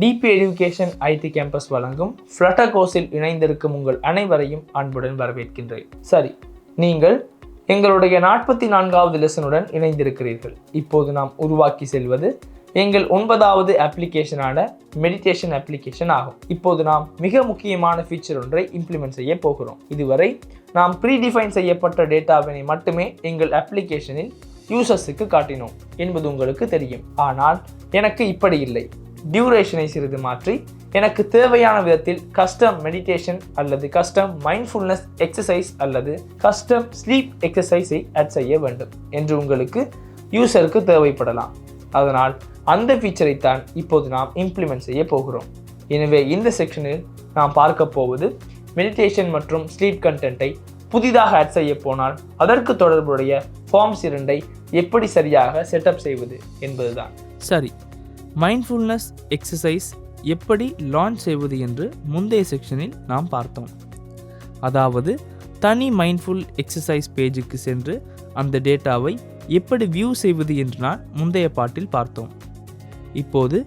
DP education ID campus வழங்கும் flutter கோர்ஸில் இணைந்திருக்கும் உங்கள் அனைவரையும் அன்புடன் வரவேற்கின்றேன். சரி, நீங்கள் எங்களுடைய 44வது லெசனுடன் இணைந்திருக்கிறீர்கள். இப்போது நாம் உருவாக்கி செல்வது எங்கள் 9வது அப்ளிகேஷனான மெடிடேஷன் அப்ளிகேஷன் ஆகும். இப்போது நாம் மிக முக்கியமான ஃபீச்சர் ஒன்றை இம்ப்ளிமெண்ட் செய்ய போகிறோம். இதுவரை நாம் ப்ரீடிஃபைன் செய்யப்பட்ட டேட்டாவினை மட்டுமே எங்கள் அப்ளிகேஷனில் யூசர்ஸுக்கு காட்டினோம் என்பது உங்களுக்கு தெரியும். ஆனால் எனக்கு இப்படி இல்லை. டியூரேஷனை சிறிது மாற்றி எனக்கு தேவையான விதத்தில் கஸ்டம் மெடிடேஷன் அல்லது கஸ்டம் மைண்ட்ஃபுல்னஸ் எக்ஸசைஸ் அல்லது கஸ்டம் ஸ்லீப் எக்ஸசைஸை ஆட் செய்ய வேண்டும் என்று உங்களுக்கு யூசருக்கு தேவைப்படலாம். அதனால் அந்த ஃபீச்சரை தான் இப்போது நாம் இம்ப்ளிமெண்ட் செய்ய போகிறோம். எனவே இந்த செக்ஷனில் நாம் பார்க்க போவது மெடிடேஷன் மற்றும் ஸ்லீப் கண்டென்ட்டை புதிதாக ஆட் செய்ய போனால் அதற்கு தொடர்புடைய ஃபார்ம்ஸ் 2ஐ எப்படி சரியாக செட்டப் செய்வது என்பதுதான். சரி, மைண்ட்ஃபுல்னஸ் எக்ஸசைஸ் எப்படி லான்ச் செய்வது என்று முந்தைய செக்ஷனில் நாம் பார்த்தோம். அதாவது தனி மைண்ட்ஃபுல் எக்ஸசைஸ் பேஜுக்கு சென்று அந்த டேட்டாவை எப்படி வியூ செய்வது என்று நான் முந்தைய பாட்டில் பார்த்தோம். இப்போது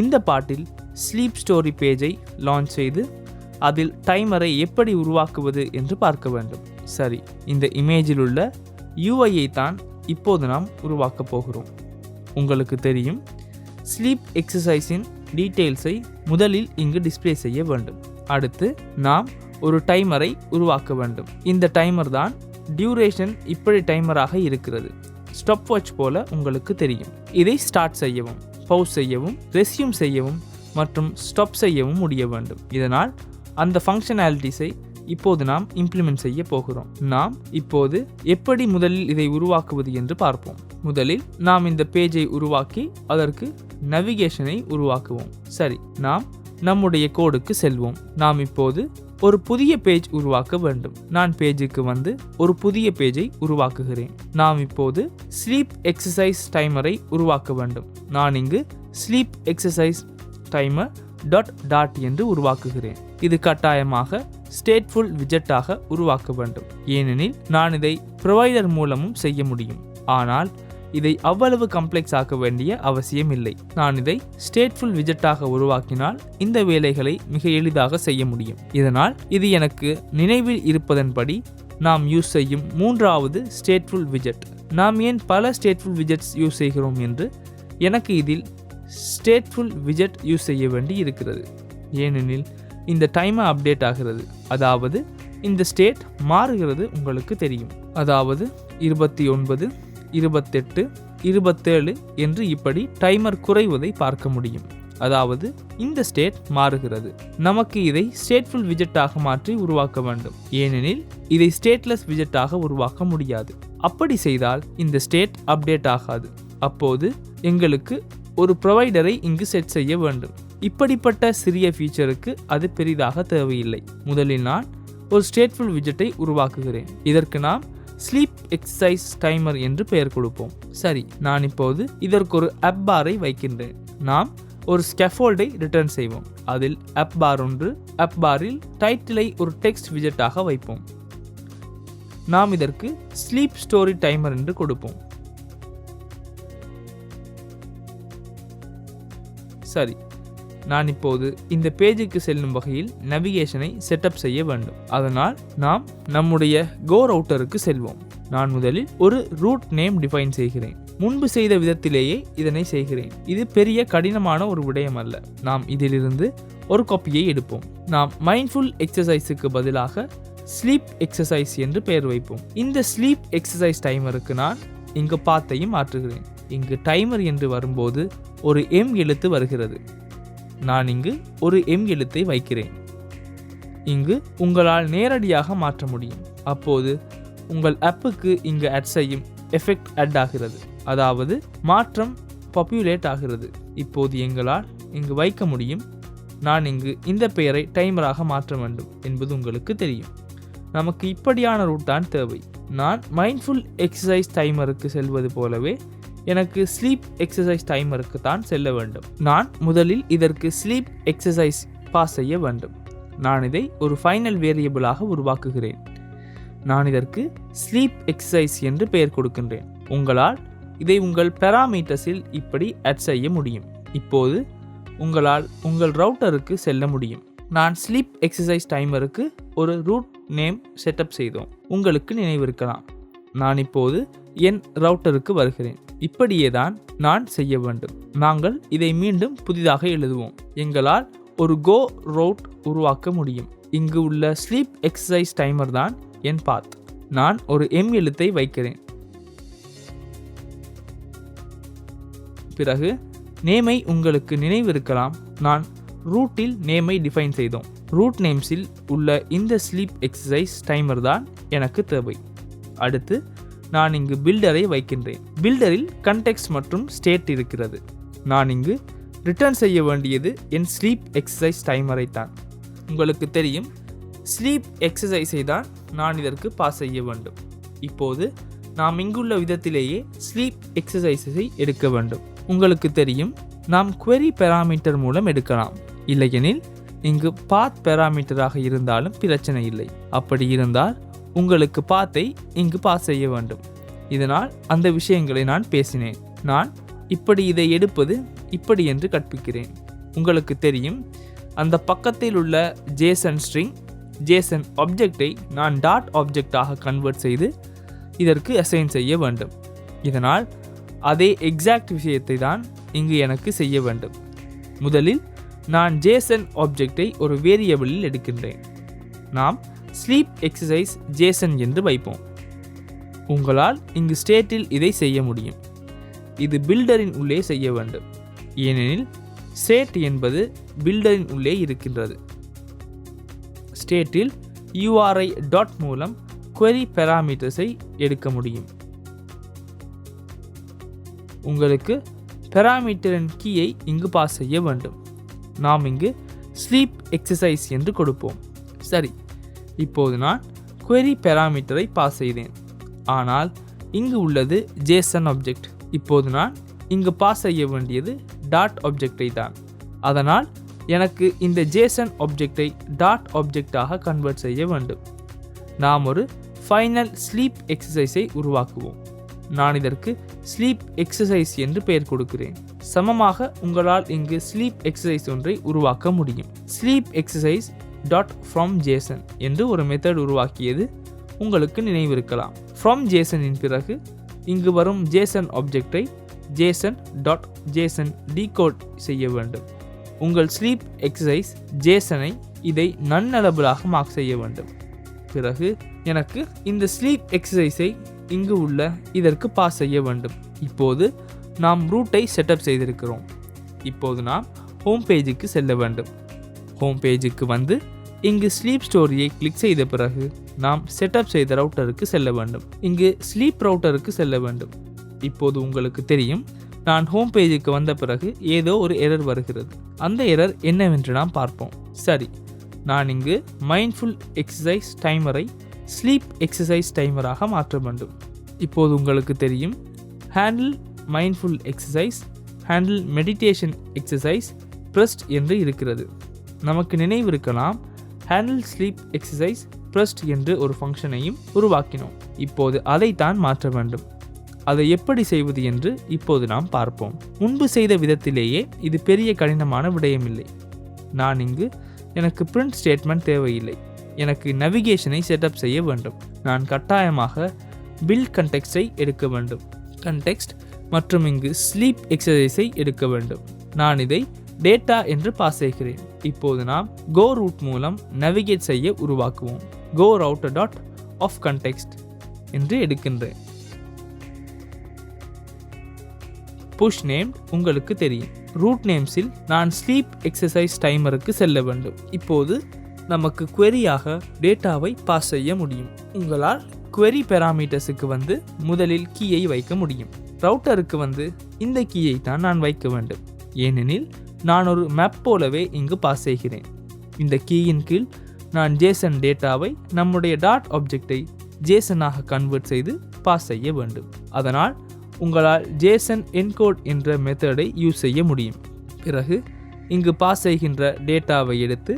இந்த பாட்டில் ஸ்லீப் ஸ்டோரி பேஜை லான்ச் செய்து அதில் டைமரை எப்படி உருவாக்குவது என்று பார்க்க வேண்டும். சரி, இந்த இமேஜில் உள்ள யூஐயை தான் இப்போது நாம் உருவாக்கப் போகிறோம். உங்களுக்கு தெரியும், ஸ்லீப் எக்ஸசைஸின் டீட்டெயில்ஸை முதலில் இங்கு டிஸ்ப்ளே செய்ய வேண்டும். அடுத்து நாம் ஒரு டைமரை உருவாக்க வேண்டும். இந்த டைமர் தான் டியூரேஷன் இப்படி டைமராக இருக்கிறது. ஸ்டாப் வாட்ச் போல உங்களுக்கு தெரியும். இதை ஸ்டார்ட் செய்யவும், பவுஸ் செய்யவும், ரெஸ்யூம் செய்யவும் மற்றும் ஸ்டாப் செய்யவும் முடிய வேண்டும். இதனால் அந்த ஃபங்க்ஷனாலிட்டிஸை இப்போது நாம் இம்ப்ளிமெண்ட் செய்ய போகிறோம். நாம் இப்போது எப்படி முதலில் இதை உருவாக்குவது என்று பார்ப்போம். முதலில் நாம் இந்த பேஜை உருவாக்கி அதற்கு நேவிகேஷனை உருவாக்குவோம். சரி, நாம் நம்முடைய கோடுக்கு செல்வோம். நாம் இப்போது ஒரு புதிய பேஜ் உருவாக்க வேண்டும். நான் பேஜுக்கு வந்து ஒரு புதிய பேஜை உருவாக்குகிறேன். நாம் இப்போது ஸ்லீப் எக்ஸசைஸ் டைமரை உருவாக்க வேண்டும். நான் இங்கு ஸ்லீப் எக்ஸசைஸ் டைமர் டாட் என்று உருவாக்குகிறேன். இது கட்டாயமாக ஸ்டேட்ஃபுல் விஜெட்டாக உருவாக்க வேண்டும். ஏனெனில் நான் இதை ப்ரொவைடர் மூலமும் செய்ய முடியும். ஆனால் இதை அவ்வளவு காம்ப்ளெக்ஸ் ஆக்க வேண்டிய அவசியம் இல்லை. நான் இதை ஸ்டேட்ஃபுல் விஜெட்டாக உருவாக்கினால் இந்த வேலைகளை மிக எளிதாக செய்ய முடியும். இதனால் இது எனக்கு நினைவில் இருப்பதன்படி நாம் யூஸ் செய்யும் 3வது ஸ்டேட்ஃபுல் விஜெட். நாம் ஏன் பல ஸ்டேட்ஃபுல் விஜெட்ஸ் யூஸ் செய்கிறோம் என்று எனக்கு இதில் ஸ்டேட்ஃபுல் விஜெட் யூஸ் செய்ய வேண்டி இருக்கிறது. ஏனெனில் இந்த டைமர் அப்டேட் ஆகிறது, அதாவது இந்த ஸ்டேட் மாறுகிறது. உங்களுக்கு தெரியும், அதாவது 29, 28, 27 என்று இப்படி டைமர் குறைவதை பார்க்க முடியும். அதாவது இந்த ஸ்டேட் மாறுகிறது. நமக்கு இதை ஸ்டேட்ஃபுல் விஜெட்டாக மாற்றி உருவாக்க வேண்டும். ஏனெனில் இதை ஸ்டேட்லெஸ் விஜெட்டாக உருவாக்க முடியாது. அப்படி செய்தால் இந்த ஸ்டேட் அப்டேட் ஆகாது. அப்போது எங்களுக்கு ஒரு ப்ரொவைடரை இங்கு செட் செய்ய வேண்டும். இப்படிப்பட்ட சிறிய ஃபீச்சருக்கு அது பெரிதாக தேவையில்லை. முதலில் நான் ஒரு ஸ்டேட்ஃபுல் விஜெட்டை உருவாக்குகிறேன். இதற்கு நாம் ஸ்லீப் எக்ஸசைஸ் டைமர் என்று பெயர் கொடுப்போம். சரி, நான் இப்போது இதற்கு ஒரு அப் பாரை வைக்கின்றேன். நாம் ஒரு ஸ்கேஃபோல்டை ரிட்டர்ன் செய்வோம். அதில் அப் பார் ஒன்று, அப் பாரில் டைட்டிலை ஒரு டெக்ஸ்ட் விஜெட்டாக வைப்போம். நாம் இதற்கு ஸ்லீப் ஸ்டோரி டைமர் என்று கொடுப்போம். சரி, நான் இப்போது இந்த பேஜுக்கு செல்லும் வகையில் நேவிகேஷனை செட்டப் செய்ய வேண்டும். அதனால் நாம் நம்முடைய கோ ரவுட்டருக்கு செல்வோம். நான் முதலில் ஒரு ரூட் நேம் டிஃபைன் செய்கிறேன். முன்பு செய்த விதத்திலேயே இதனை செய்கிறேன். இது பெரிய கடினமான ஒரு விடயம் அல்ல. நாம் இதிலிருந்து ஒரு காப்பியை எடுப்போம். நாம் மைண்ட்ஃபுல் எக்ஸசைஸுக்கு பதிலாக ஸ்லீப் எக்ஸசைஸ் என்று பெயர் வைப்போம். இந்த ஸ்லீப் எக்ஸசைஸ் டைமருக்கு நான் இங்கு பாத்தையும் மாற்றுகிறேன். இங்கு டைமர் என்று வரும்போது ஒரு எம் எழுத்து வருகிறது. நான் இங்கு ஒரு எம் எழுத்தை வைக்கிறேன். இங்கு உங்களால் நேரடியாக மாற்ற முடியும். அப்போது உங்கள் ஆப்புக்கு இங்கு ஆட் செய்யும் எஃபெக்ட் ஆட் ஆகிறது, அதாவது மாற்றம் பாப்புலேட் ஆகிறது. இப்போது எங்களால் இங்கு வைக்க முடியும். நான் இங்கு இந்த பெயரை டைமராக மாற்ற வேண்டும் என்பது உங்களுக்கு தெரியும். நமக்கு இப்படியான ரூட் தான் தேவை. நான் மைண்ட்ஃபுல் எக்ஸசைஸ் டைமருக்கு செல்வது போலவே எனக்கு ஸ்லீப் எக்ஸசைஸ் டைமருக்கு தான் செல்ல வேண்டும். நான் முதலில் இதற்கு ஸ்லீப் எக்ஸசைஸ் பாஸ் செய்ய வேண்டும். நான் இதை ஒரு ஃபைனல் வேரியபிளாக உருவாக்குகிறேன். நான் இதற்கு ஸ்லீப் எக்ஸசைஸ் என்று பெயர் கொடுக்கின்றேன். உங்களால் இதை உங்கள் பேராமீட்டர்ஸில் இப்படி ஆட் செய்ய முடியும். இப்போது உங்களால் உங்கள் ரவுட்டருக்கு செல்ல முடியும். நான் ஸ்லீப் எக்ஸசைஸ் டைமருக்கு ஒரு ரூட் நேம் செட்டப் செய்தோம். உங்களுக்கு நினைவிருக்கலாம். நான் இப்போது என் ரவுட்டருக்கு வருகிறேன். இப்படியே தான் நான் செய்ய வேண்டும். நாங்கள் இதை மீண்டும் புதிதாக எழுதுவோம். எங்களால் ஒரு கோ ரவுட் உருவாக்க முடியும். இங்கு உள்ள ஸ்லீப் எக்ஸசைஸ் டைமர் தான் என் பாத். நான் ஒரு எம் எழுத்தை வைக்கிறேன். பிறகு நேமை உங்களுக்கு நினைவிருக்கலாம். நான் ரூட்டில் நேமை டிஃபைன் செய்தோம். ரூட் நேம்ஸில் உள்ள இந்த ஸ்லீப் எக்ஸசைஸ் டைமர் தான் எனக்கு தேவை. அடுத்து நான் இங்கு பில்டரை வைக்கின்றேன். பில்டரில் கண்டெக்ஸ்ட் மற்றும் ஸ்டேட் இருக்கிறது. நான் இங்கு ரிட்டர்ன் செய்ய வேண்டியது என் ஸ்லீப் எக்ஸசைஸ் டைமரை தான். உங்களுக்கு தெரியும், ஸ்லீப் எக்ஸசைஸை தான் நான் இதற்கு பாஸ் செய்ய வேண்டும். இப்போது நாம் இங்குள்ள விதத்திலேயே ஸ்லீப் எக்ஸசைஸை எடுக்க வேண்டும். உங்களுக்கு தெரியும், நாம் query பேராமீட்டர் மூலம் எடுக்கலாம். இல்லையெனில் இங்கு பாத் பேராமீட்டராக இருந்தாலும் பிரச்சனை இல்லை. அப்படி இருந்தால் உங்களுக்கு பாத்தை இங்கு பாஸ் செய்ய வேண்டும். இதனால் அந்த விஷயங்களை நான் பேசினேன். நான் இப்படி இதை எடுப்பது இப்படி என்று கற்பிக்கிறேன். உங்களுக்கு தெரியும், அந்த பக்கத்தில் உள்ள ஜேசன் ஸ்ட்ரிங் ஜேசன் ஆப்ஜெக்டை நான் டாட் ஆப்ஜெக்டாக கன்வெர்ட் செய்து இதற்கு அசைன் செய்ய வேண்டும். இதனால் அதே எக்ஸாக்ட் விஷயத்தை தான் இங்கு எனக்கு செய்ய வேண்டும். முதலில் நான் ஜேசன் ஆப்ஜெக்டை ஒரு வேரியபிளில் எடுக்கின்றேன். நாம் ஸ்லீப் எக்ஸசைஸ் ஜேசன் என்று வைப்போம். உங்களால் இங்கு ஸ்டேட்டில் இதை செய்ய முடியும். இது பில்டரின் உள்ளே செய்ய வேண்டும். ஏனெனில் ஸ்டேட் என்பது பில்டரின் உள்ளே இருக்கின்றது. ஸ்டேட்டில் URI டாட் மூலம் query பேராமீட்டர்ஸை எடுக்க முடியும். உங்களுக்கு பேராமீட்டரின் கீயை இங்கு பாஸ் செய்ய வேண்டும். நாம் இங்கு ஸ்லீப் எக்ஸசைஸ் என்று கொடுப்போம். சரி, இப்போது நான் query பேராமீட்டரை பாஸ் செய்தேன். ஆனால் இங்கு உள்ளது ஜேசன் ஆப்ஜெக்ட். இப்போது நான் இங்கு பாஸ் செய்ய வேண்டியது டாட் ஆப்ஜெக்டை தான். அதனால் எனக்கு இந்த ஜேசன் ஆப்ஜெக்டை டாட் ஆப்ஜெக்டாக கன்வெர்ட் செய்ய வேண்டும். நாம் ஒரு ஃபைனல் ஸ்லீப் எக்ஸசைஸை உருவாக்குவோம். நான் இதற்கு ஸ்லீப் எக்ஸசைஸ் என்று பெயர் கொடுக்கிறேன். சமமாக உங்களால் இங்கு ஸ்லீப் எக்ஸசைஸ் ஒன்றை உருவாக்க முடியும். Sleep exercise dot from Jason என்று ஒரு மெத்தட் உருவாக்கியது உங்களுக்கு நினைவிருக்கலாம். ஃப்ரம் ஜேசனின் பிறகு இங்கு வரும் ஜேசன் ஆப்ஜெக்டை ஜேசன் டாட் ஜேசன் டீகோட் செய்ய வேண்டும். உங்கள் ஸ்லீப் எக்ஸசைஸ் ஜேசனை இதை நன்னலபிளாக மார்க் செய்ய வேண்டும். பிறகு எனக்கு இந்த ஸ்லீப் எக்ஸசைஸை இங்கு உள்ள இதற்கு பாஸ் செய்ய வேண்டும். இப்போது நாம் ரூட்டை செட்டப் செய்திருக்கிறோம். இப்போது நாம் ஹோம் பேஜுக்கு செல்ல வேண்டும். ஹோம் பேஜுக்கு வந்து இங்கு ஸ்லீப் ஸ்டோரியை கிளிக் செய்த பிறகு நாம் செட்டப் செய்த ரவுட்டருக்கு செல்ல வேண்டும். இங்கு ஸ்லீப் ரவுட்டருக்கு செல்ல வேண்டும். இப்போது உங்களுக்கு தெரியும், நான் ஹோம் பேஜுக்கு வந்த பிறகு ஏதோ ஒரு எரர் வருகிறது. அந்த எரர் என்னவென்று நாம் பார்ப்போம். சரி, நான் இங்கு மைண்ட்ஃபுல் எக்ஸசைஸ் டைமரை ஸ்லீப் எக்ஸசைஸ் டைமராக மாற்ற வேண்டும். இப்போது உங்களுக்கு தெரியும், handle mindful exercise, handle meditation exercise pressed என்று இருக்கிறது. நமக்கு நினைவிருக்கலாம், ஹேண்டில் ஸ்லீப் எக்ஸசைஸ் ப்ரெஸ்ட் என்று ஒரு ஃபங்க்ஷனையும் உருவாக்கினோம். இப்போது அதைத்தான் மாற்ற வேண்டும். அதை எப்படி செய்வது என்று இப்போது நாம் பார்ப்போம். முன்பு செய்த விதத்திலேயே இது பெரிய கடினமான விடயமில்லை. நான் இங்கு எனக்கு பிரிண்ட் ஸ்டேட்மெண்ட் தேவையில்லை. எனக்கு நவிகேஷனை செட்டப் செய்ய வேண்டும். நான் கட்டாயமாக பில்ட் கண்டெக்ஸ்டை எடுக்க வேண்டும். கண்டெக்ஸ்ட் மற்றும் இங்கு ஸ்லீப் எக்ஸசைஸை எடுக்க வேண்டும். நான் இதை டேட்டா என்று பாஸ் செய்கிறேன். இப்போது நாம் கோ ரூட் மூலம் நவிகேட் செய்ய உருவாக்குவோம். கோ ரவுட்டர் டாட் ஆஃப் கண்டெக்ஸ்ட் என்று எடுக்கின்றேன். புஷ் நேம் உங்களுக்கு தெரியும். ரூட் நேம்ஸில் நான் ஸ்லீப் எக்ஸசைஸ் டைமருக்கு செல்ல வேண்டும். இப்போது நமக்கு queryயாக டேட்டாவை பாஸ் செய்ய முடியும். உங்களால் query பேராமீட்டர்ஸுக்கு வந்து முதலில் கீயை வைக்க முடியும். ரவுட்டருக்கு வந்து இந்த கீயை தான் நான் வைக்க வேண்டும். ஏனெனில் நான் ஒரு மேப் போலவே இங்கு பாஸ் செய்கிறேன். இந்த கீயின் கீழ் நான் ஜேசன் டேட்டாவை நம்முடைய டாட் ஆப்ஜெக்டை ஜேசனாக கன்வெர்ட் செய்து பாஸ் செய்ய வேண்டும். அதனால் உங்களால் ஜேசன் என்கோட் என்ற மெத்தடை யூஸ் செய்ய முடியும். பிறகு இங்கு பாஸ் செய்கின்ற டேட்டாவை எடுத்து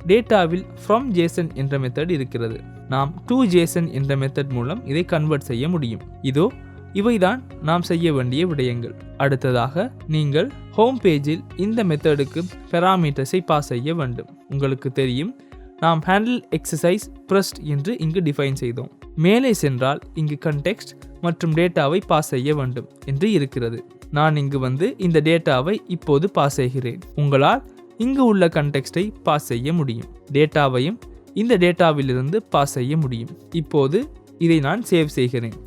டேட்டாவில் ஃப்ரம் ஜேசன் என்ற மெத்தட் இருக்கிறது. நாம் டு ஜேசன் என்ற மெத்தட் மூலம் இதை கன்வெர்ட் செய்ய முடியும். இதோ இவைதான் நாம் செய்ய வேண்டிய விடயங்கள். அடுத்ததாக நீங்கள் ஹோம் பேஜில் இந்த மெத்தடுக்கு பெராமீட்டர்ஸை பாஸ் செய்ய வேண்டும். உங்களுக்கு தெரியும், நாம் ஹேண்டில் எக்ஸசைஸ் பிரஸ்ட் என்று இங்கு டிஃபைன் செய்தோம். மேலே சென்றால் இங்கு கண்டெக்ஸ்ட் மற்றும் டேட்டாவை பாஸ் செய்ய வேண்டும் என்று இருக்கிறது. நான் இங்கு வந்து இந்த டேட்டாவை இப்போது பாஸ் செய்கிறேன். உங்களால் இங்கு உள்ள கண்டெக்ஸ்டை பாஸ் செய்ய முடியும். டேட்டாவையும் இந்த டேட்டாவிலிருந்து பாஸ் செய்ய முடியும். இப்போது இதை நான் சேவ் செய்கிறேன்.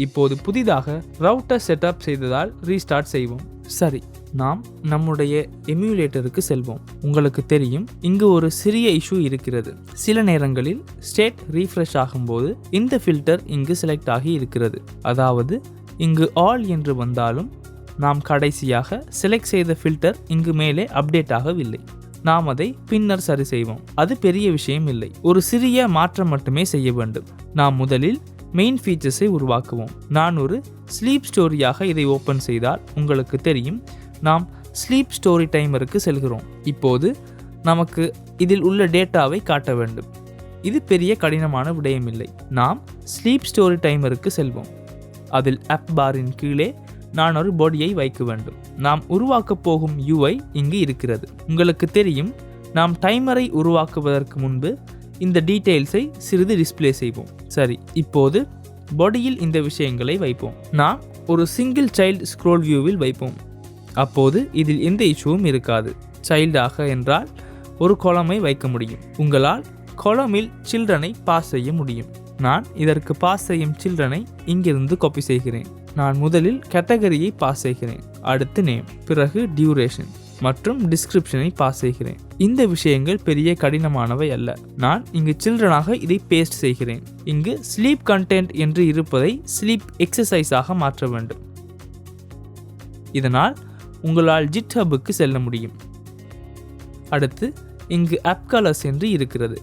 இப்போது புதிதாக ரவுட்டர் செட்டப் செய்ததால் ரீஸ்டார்ட் செய்வோம். சரி, நாம் நம்முடைய எமுலேட்டருக்கு செல்வோம். உங்களுக்கு தெரியும், இங்கு ஒரு சிறிய இஷ்யூ இருக்கிறது. சில நேரங்களில் ஸ்டேட் ரீஃப்ரெஷ் ஆகும்போது இந்த ஃபில்டர் இங்கு செலக்ட் ஆகி இருக்கிறது. அதாவது இங்கு ஆல் என்று வந்தாலும் நாம் கடைசியாக செலக்ட் செய்த ஃபில்டர் இங்கு மேலே அப்டேட் ஆகவில்லை. நாம் அதை பின்னர் சரி செய்வோம். அது பெரிய விஷயம் இல்லை. ஒரு சிறிய மாற்றம் மட்டுமே செய்ய வேண்டும். நாம் முதலில் மெயின் ஃபீச்சர்ஸை உருவாக்குவோம். நான் ஒரு ஸ்லீப் ஸ்டோரியாக இதை ஓப்பன் செய்தால் உங்களுக்கு தெரியும், நாம் ஸ்லீப் ஸ்டோரி டைமருக்கு செல்கிறோம். இப்போது நமக்கு இதில் உள்ள டேட்டாவை காட்ட வேண்டும். இது பெரிய கடினமான விடயமில்லை. நாம் ஸ்லீப் ஸ்டோரி டைமருக்கு செல்வோம். அதில் ஆப் பாரின் கீழே நான் ஒரு பாடியை வைக்க வேண்டும். நாம் உருவாக்கப் போகும் UI இங்கு இருக்கிறது. உங்களுக்கு தெரியும், நாம் டைமரை உருவாக்குவதற்கு முன்பு இந்த டீட்டெயில்ஸை சிறிது டிஸ்ப்ளே செய்வோம். சரி, இப்போது பாடியில் இந்த விஷயங்களை வைப்போம். நாம் ஒரு சிங்கிள் சைல்டு ஸ்க்ரோல் வியூவில் வைப்போம். அப்போது இதில் எந்த இஷ்யூவும் இருக்காது. சைல்டாக என்றால் ஒரு காலமை வைக்க முடியும். உங்களால் காலமில் சில்ட்ரனை பாஸ் செய்ய முடியும். நான் இதற்கு பாஸ் செய்யும் சில்ட்ரனை இங்கிருந்து காப்பி செய்கிறேன். நான் முதலில் கேட்டகரியை பாஸ் செய்கிறேன். அடுத்து நேம், பிறகு டியூரேஷன் மற்றும் டிஸ்கிரிப்ஷனை பாஸ் செய்கிறேன். இந்த விஷயங்கள் பெரிய கடினமானவை அல்ல. நான் இங்கு சில்ட்ரனாக இதை பேஸ்ட் செய்கிறேன். இங்கு ஸ்லீப் கண்டென்ட் என்று இருப்பதை ஸ்லீப் எக்ஸசைஸாக மாற்ற வேண்டும். இதனால் உங்களால் GitHubக்கு செல்ல முடியும். அடுத்து இங்கு ஆப் கலர்ஸ் என்று இருக்கிறது.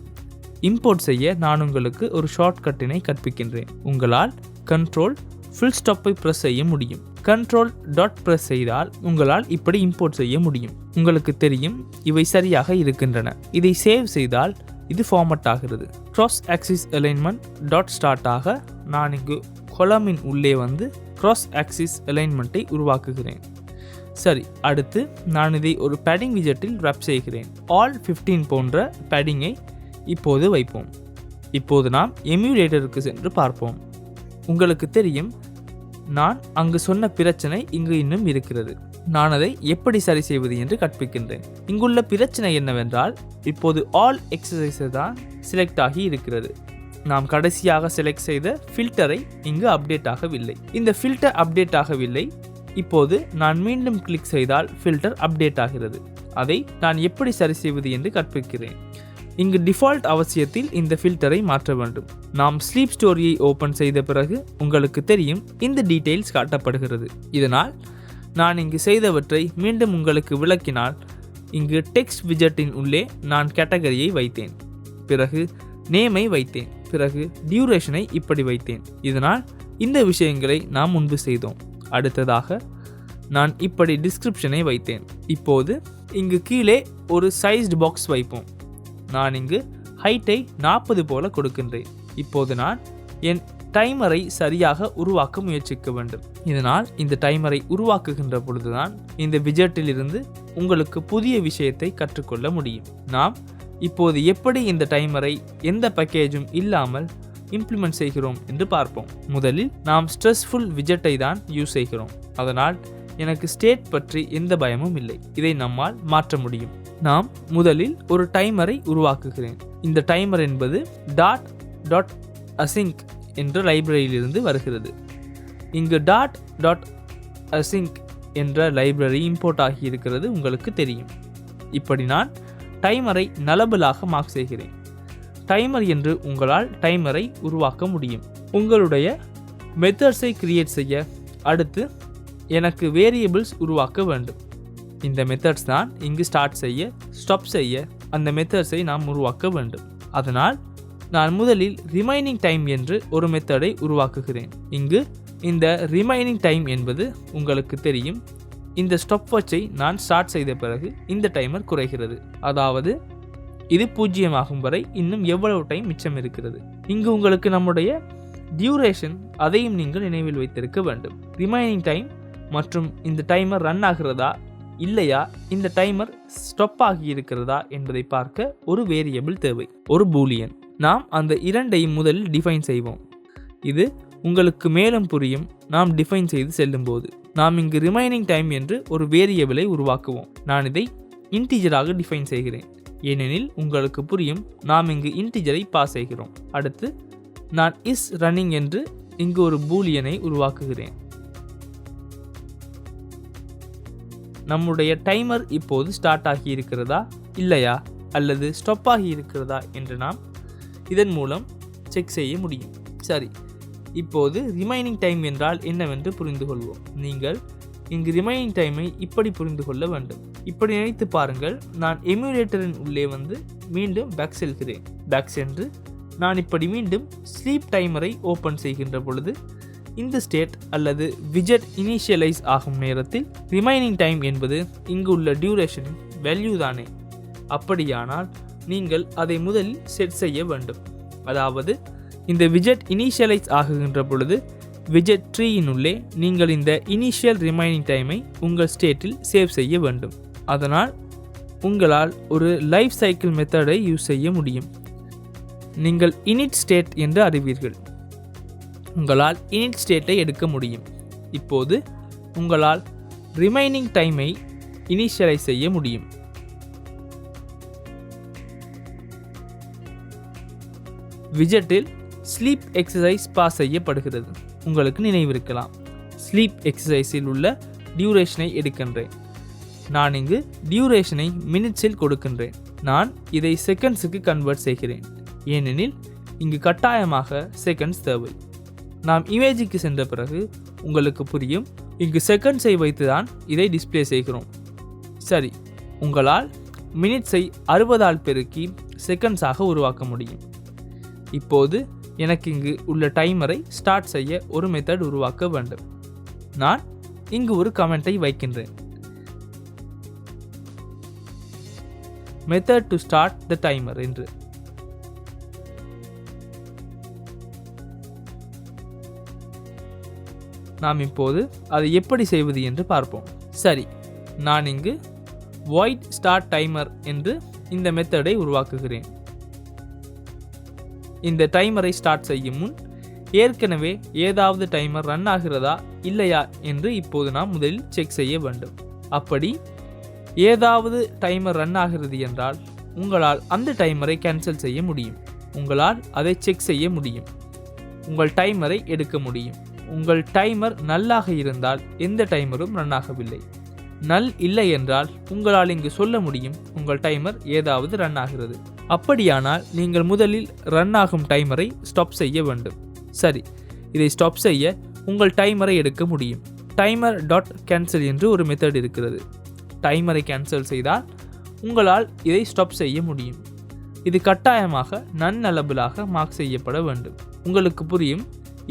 இம்போர்ட் செய்ய நான் உங்களுக்கு ஒரு ஷார்ட்கட்டினை கற்பிக்கின்றேன். உங்களால் கண்ட்ரோல் ஃபுல் ஸ்டாப்பை ப்ரெஸ் செய்ய முடியும். கண்ட்ரோல் டாட் ப்ரெஸ் செய்தால் உங்களால் இப்படி இம்போர்ட் செய்ய முடியும். உங்களுக்கு தெரியும், இவை சரியாக இருக்கின்றன. இதை சேவ் செய்தால் இது ஃபார்மட் ஆகிறது. Cross axis alignment dot start ஆக நான் இங்கு கொலமின் உள்ளே வந்து கிராஸ் ஆக்சிஸ் அலைன்மெண்ட்டை உருவாக்குகிறேன். சரி, அடுத்து நான் இதை ஒரு பேடிங் விஜெட்டில் ரேப் செய்கிறேன். ஆல் 15 போன்ற பேடிங்கை இப்போது வைப்போம். இப்போது நாம் எமுலேட்டருக்கு சென்று பார்ப்போம். உங்களுக்கு தெரியும், நான் அங்கு சொன்ன பிரச்சனை இங்கு இன்னும் இருக்கிறது. நான் அதை எப்படி சரி செய்வது என்று கற்பிக்கின்றேன். இங்குள்ள பிரச்சனை என்னவென்றால், இப்போது ஆல் எக்ஸசைஸை தான் செலக்ட் ஆகி இருக்கிறது. நாம் கடைசியாக செலக்ட் செய்த ஃபில்டரை இங்கு அப்டேட் ஆகவில்லை. இந்த ஃபில்டர் அப்டேட் ஆகவில்லை. இப்போது நான் மீண்டும் கிளிக் செய்தால் ஃபில்டர் அப்டேட் ஆகிறது. அதை நான் எப்படி சரி செய்வது என்று கற்பிக்கிறேன். இங்கு டிஃபால்ட் அவசியத்தில் இந்த ஃபில்டரை மாற்ற வேண்டும். நாம் ஸ்லீப் ஸ்டோரியை ஓப்பன் செய்த பிறகு உங்களுக்கு தெரியும், இந்த டீட்டெயில்ஸ் காட்டப்படுகிறது. இதனால் நான் இங்கு செய்தவற்றை மீண்டும் உங்களுக்கு விளக்கினால், இங்கு டெக்ஸ்ட் விஜெட்டின் உள்ளே நான் கேட்டகரியை வைத்தேன். பிறகு நேமை வைத்தேன். பிறகு டியூரேஷனை இப்படி வைத்தேன். இதனால் இந்த விஷயங்களை நாம் முன்பு செய்தோம். அடுத்ததாக நான் இப்படி டிஸ்கிரிப்ஷனை வைத்தேன். இப்போது இங்கு கீழே ஒரு சைஸ்டு பாக்ஸ் வைப்போம். நான் இங்கு ஹைட்டை 40 போல கொடுக்கின்றேன். இப்போது நான் என் டைமரை சரியாக உருவாக்க முயற்சிக்க வேண்டும். இதனால் இந்த டைமரை உருவாக்குகின்ற பொழுதுதான் இந்த விஜெட்டில் இருந்து உங்களுக்கு புதிய விஷயத்தை கற்றுக்கொள்ள முடியும். நாம் இப்போது எப்படி இந்த டைமரை எந்த பேக்கேஜும் இல்லாமல் இம்ப்ளிமெண்ட் செய்கிறோம் என்று பார்ப்போம். முதலில் நாம் ஸ்ட்ரெஸ்ஃபுல் விஜெட்டை தான் யூஸ் செய்கிறோம். அதனால் எனக்கு ஸ்டேட் பற்றி எந்த பயமும் இல்லை. இதை நம்மால் மாற்ற முடியும். நாம் முதலில் ஒரு டைமரை உருவாக்குகிறேன். இந்த டைமர் என்பது டாட் அசிங்க் என்ற லைப்ரரியிலிருந்து வருகிறது. இங்கு டாட் அசிங்க் என்ற லைப்ரரி இம்போர்ட் ஆகி இருக்கிறது, உங்களுக்கு தெரியும். இப்படி நான் டைமரை நலபிளாக மார்க் செய்கிறேன். டைமர் என்று உங்களால் டைமரை உருவாக்க முடியும். உங்களுடைய மெத்தட்ஸை கிரியேட் செய்ய அடுத்து எனக்கு வேரியபிள்ஸ் உருவாக்க வேண்டும். இந்த மெத்தட்ஸ் தான் இங்கு ஸ்டார்ட் செய்ய, ஸ்டாப் செய்ய அந்த மெத்தட்ஸை நாம் உருவாக்க வேண்டும். அதனால் நான் முதலில் ரிமைனிங் டைம் என்று ஒரு மெத்தடை உருவாக்குகிறேன். இங்கு இந்த ரிமைனிங் டைம் என்பது உங்களுக்கு தெரியும், இந்த ஸ்டாப் வாட்சை நான் ஸ்டார்ட் செய்த பிறகு இந்த டைமர் குறைகிறது. அதாவது இது 0 ஆகும் வரை இன்னும் எவ்வளவு டைம் மிச்சம் இருக்கிறது. இங்கு உங்களுக்கு நம்முடைய டியூரேஷன், அதையும் நீங்கள் நினைவில் வைத்திருக்க வேண்டும். ரிமைனிங் டைம் மற்றும் இந்த டைமர் ரன் ஆகிறதா இல்லையா இந்த டைமர் ஸ்டாப் ஆகி இருக்கிறதா என்பதை பார்க்க ஒரு வேரியபிள் தேவை, ஒரு பூலியன். நாம் அந்த இரண்டையும் முதலில் டிஃபைன் செய்வோம். இது உங்களுக்கு மேலும் புரியும் நாம் டிஃபைன் செய்து செல்லும் போது. நாம் இங்கு ரிமைனிங் டைம் என்று ஒரு வேரியபிளை உருவாக்குவோம். நான் இதை இன்டிஜராக டிஃபைன் செய்கிறேன், ஏனெனில் உங்களுக்கு புரியும் நாம் இங்கு இன்டிஜரை பாஸ் செய்கிறோம். அடுத்து நான் இஸ் ரன்னிங் என்று இங்கு ஒரு பூலியனை உருவாக்குகிறேன். நம்முடைய டைமர் இப்போது ஸ்டார்ட் ஆகி இருக்கிறதா இல்லையா அல்லது ஸ்டாப் ஆகி இருக்கிறதா என்று நாம் இதன் மூலம் செக் செய்ய முடியும். சரி, இப்போது ரிமைனிங் டைம் என்றால் என்னவென்று புரிந்து கொள்வோம். நீங்கள் இங்கு ரிமைனிங் டைமை இப்படி புரிந்து கொள்ள வேண்டும். இப்படி நினைத்து பாருங்கள், நான் எமுலேட்டரின் உள்ளே மீண்டும் பேக் செல்கிறேன். பேக் சென்று நான் இப்படி மீண்டும் ஸ்லீப் டைமரை ஓப்பன் செய்கின்ற பொழுது இந்த ஸ்டேட் அல்லது விஜெட் இனிஷியலைஸ் ஆகும் நேரத்தில் ரிமைனிங் டைம் என்பது இங்கு உள்ள டியூரேஷனின் வேல்யூ தானே. அப்படியானால் நீங்கள் அதை முதலில் செட் செய்ய வேண்டும். அதாவது இந்த விஜெட் இனிஷியலைஸ் ஆகுகின்ற பொழுது விஜெட் ட்ரீயின் உள்ளே நீங்கள் இந்த இனிஷியல் ரிமைனிங் டைமை உங்கள் ஸ்டேட்டில் சேவ் செய்ய வேண்டும். அதனால் உங்களால் ஒரு லைஃப் சைக்கிள் மெத்தடை யூஸ் செய்ய முடியும். நீங்கள் இனிட் ஸ்டேட் என்று அறிவீர்கள். உங்களால் இனிட் ஸ்டேட்டை எடுக்க முடியும். இப்போது உங்களால் ரிமைனிங் டைமை இனிஷியலைஸ் செய்ய முடியும். விஜெட்டில் ஸ்லீப் எக்ஸசைஸ் பாஸ் செய்யப்படுகிறது. உங்களுக்கு நினைவிருக்கலாம், ஸ்லீப் எக்ஸசைஸில் உள்ள டியூரேஷனை எடுக்கின்றேன். நான் இங்கு டியூரேஷனை மினிட்ஸில் கொடுக்கின்றேன். நான் இதை செகண்ட்ஸுக்கு கன்வெர்ட் செய்கிறேன், ஏனெனில் இங்கு கட்டாயமாக செகண்ட்ஸ் தேவை. நாம் இமேஜுக்கு சென்ற பிறகு உங்களுக்கு புரியும், இங்கு செகண்ட்ஸை வைத்துதான் இதை டிஸ்ப்ளே செய்கிறோம். சரி, உங்களால் மினிட்ஸை 60ஆல் பெருக்கி செகண்ட்ஸாக உருவாக்க முடியும். இப்போது எனக்கு இங்கு உள்ள டைமரை ஸ்டார்ட் செய்ய ஒரு மெத்தட் உருவாக்க வேண்டும். நான் இங்கு ஒரு கமெண்ட்டை வைக்கின்றேன், method to start the timer என்று. நாம் இப்போது அதை எப்படி செய்வது என்று பார்ப்போம். சரி, நான் இங்கு void start timer என்று இந்த மெத்தடை உருவாக்குகிறேன். இந்த டைமரை ஸ்டார்ட் செய்யும் முன் ஏற்கனவே ஏதாவது டைமர் ரன் ஆகிறதா இல்லையா என்று இப்போது நாம் முதலில் செக் செய்ய வேண்டும். அப்படி ஏதாவது டைமர் ரன் ஆகிறது என்றால் உங்களால் அந்த டைமரை கேன்சல் செய்ய முடியும். உங்களால் அதை செக் செய்ய முடியும். உங்கள் டைமரை எடுக்க முடியும். உங்கள் டைமர் நல்லாக இருந்தால் எந்த டைமரும் ரன் ஆகவில்லை. நல் இல்லை என்றால் உங்களால் இங்கு சொல்ல முடியும் உங்கள் டைமர் ஏதாவது ரன் ஆகிறது. அப்படியானால் நீங்கள் முதலில் ரன் ஆகும் டைமரை ஸ்டாப் செய்ய வேண்டும். சரி, இதை ஸ்டாப் செய்ய உங்கள் டைமரை எடுக்க முடியும். டைமர் டாட் கேன்சல் என்று ஒரு மெத்தட் இருக்கிறது. டைமரை கேன்சல் செய்தால் உங்களால் இதை ஸ்டாப் செய்ய முடியும். இது கட்டாயமாக நன் அலபிளாக மார்க் செய்யப்பட வேண்டும். உங்களுக்கு புரியும்,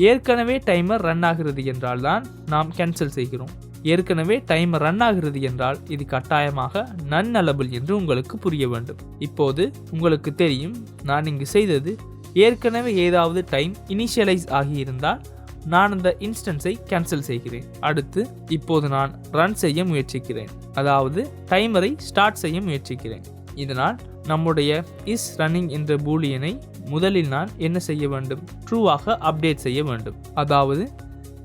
ஏற்கனவே டைமர் ரன் ஆகிறது என்றால் தான் நாம் கேன்சல் செய்கிறோம். ஏற்கனவே டைமர் ரன் ஆகிறது என்றால் இது கட்டாயமாக நன் அலபிள் என்று உங்களுக்கு புரிய வேண்டும். இப்போது உங்களுக்கு தெரியும், நான் இங்கு செய்தது ஏற்கனவே ஏதாவது டைம் இனிஷியலைஸ் ஆகியிருந்தால் நான் அந்த இன்ஸ்டன்ஸை கேன்சல் செய்கிறேன். அடுத்து இப்போது நான் ரன் செய்ய முயற்சிக்கிறேன், அதாவது டைமரை ஸ்டார்ட் செய்ய முயற்சிக்கிறேன். இதனால் நம்முடைய இஸ் ரன்னிங் என்ற பூலியனை முதலில் நான் என்ன செய்ய வேண்டும், ட்ரூவாக அப்டேட் செய்ய வேண்டும். அதாவது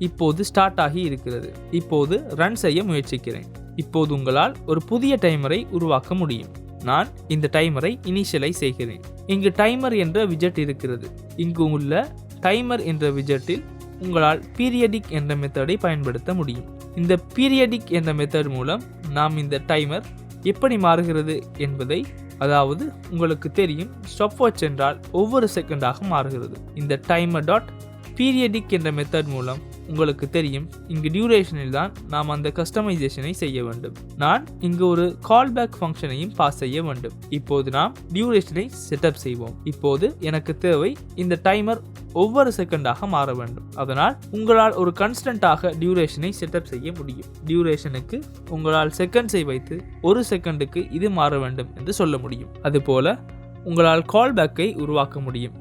இப்போது ஸ்டார்ட் ஆகி இருக்கிறது. இப்போது ரன் செய்ய முயற்சிக்கிறேன். இப்போது உங்களால் ஒரு புதிய டைமரை உருவாக்க முடியும். நான் இந்த டைமரை இனிஷியலைஸ் செய்கிறேன். இங்கு டைமர் என்ற விஜெட் இருக்கிறது. இங்கு உள்ள டைமர் என்ற விஜெட்டில் உங்களால் பீரியடிக் என்ற மெத்தடை பயன்படுத்த முடியும். இந்த பீரியடிக் என்ற மெத்தட் மூலம் நாம் இந்த டைமர் எப்படி மாறுகிறது என்பதை, அதாவது உங்களுக்கு தெரியும் ஸ்டாப் வாட்ச் என்றால் ஒவ்வொரு செகண்டாக மாறுகிறது. இந்த டைமர் டாட் பீரியடிக் என்ற மெத்தட் மூலம் உங்களுக்கு தெரியும் இங்கு டியூரேஷனில் தான் நாம் அந்த கஸ்டமைசேஷனை செய்ய வேண்டும். நான் இங்கு ஒரு கால் பேக் ஃபங்க்ஷனையும் பாஸ் செய்ய வேண்டும். இப்போது நாம் டியூரேஷனை செட்டப் செய்வோம். இப்போது எனக்கு தேவை இந்த டைமர் ஒவ்வொரு செகண்டாக மாற வேண்டும். அதனால் உங்களால் ஒரு கான்ஸ்டன்டாக டியூரேஷனை செட்டப் செய்ய முடியும். டியூரேஷனுக்கு உங்களால் செகண்ட்ஸை வைத்து ஒரு செகண்டுக்கு இது மாற வேண்டும் என்று சொல்ல முடியும். அதுபோல உங்களால் கால் பேக்கை உருவாக்க முடியும்.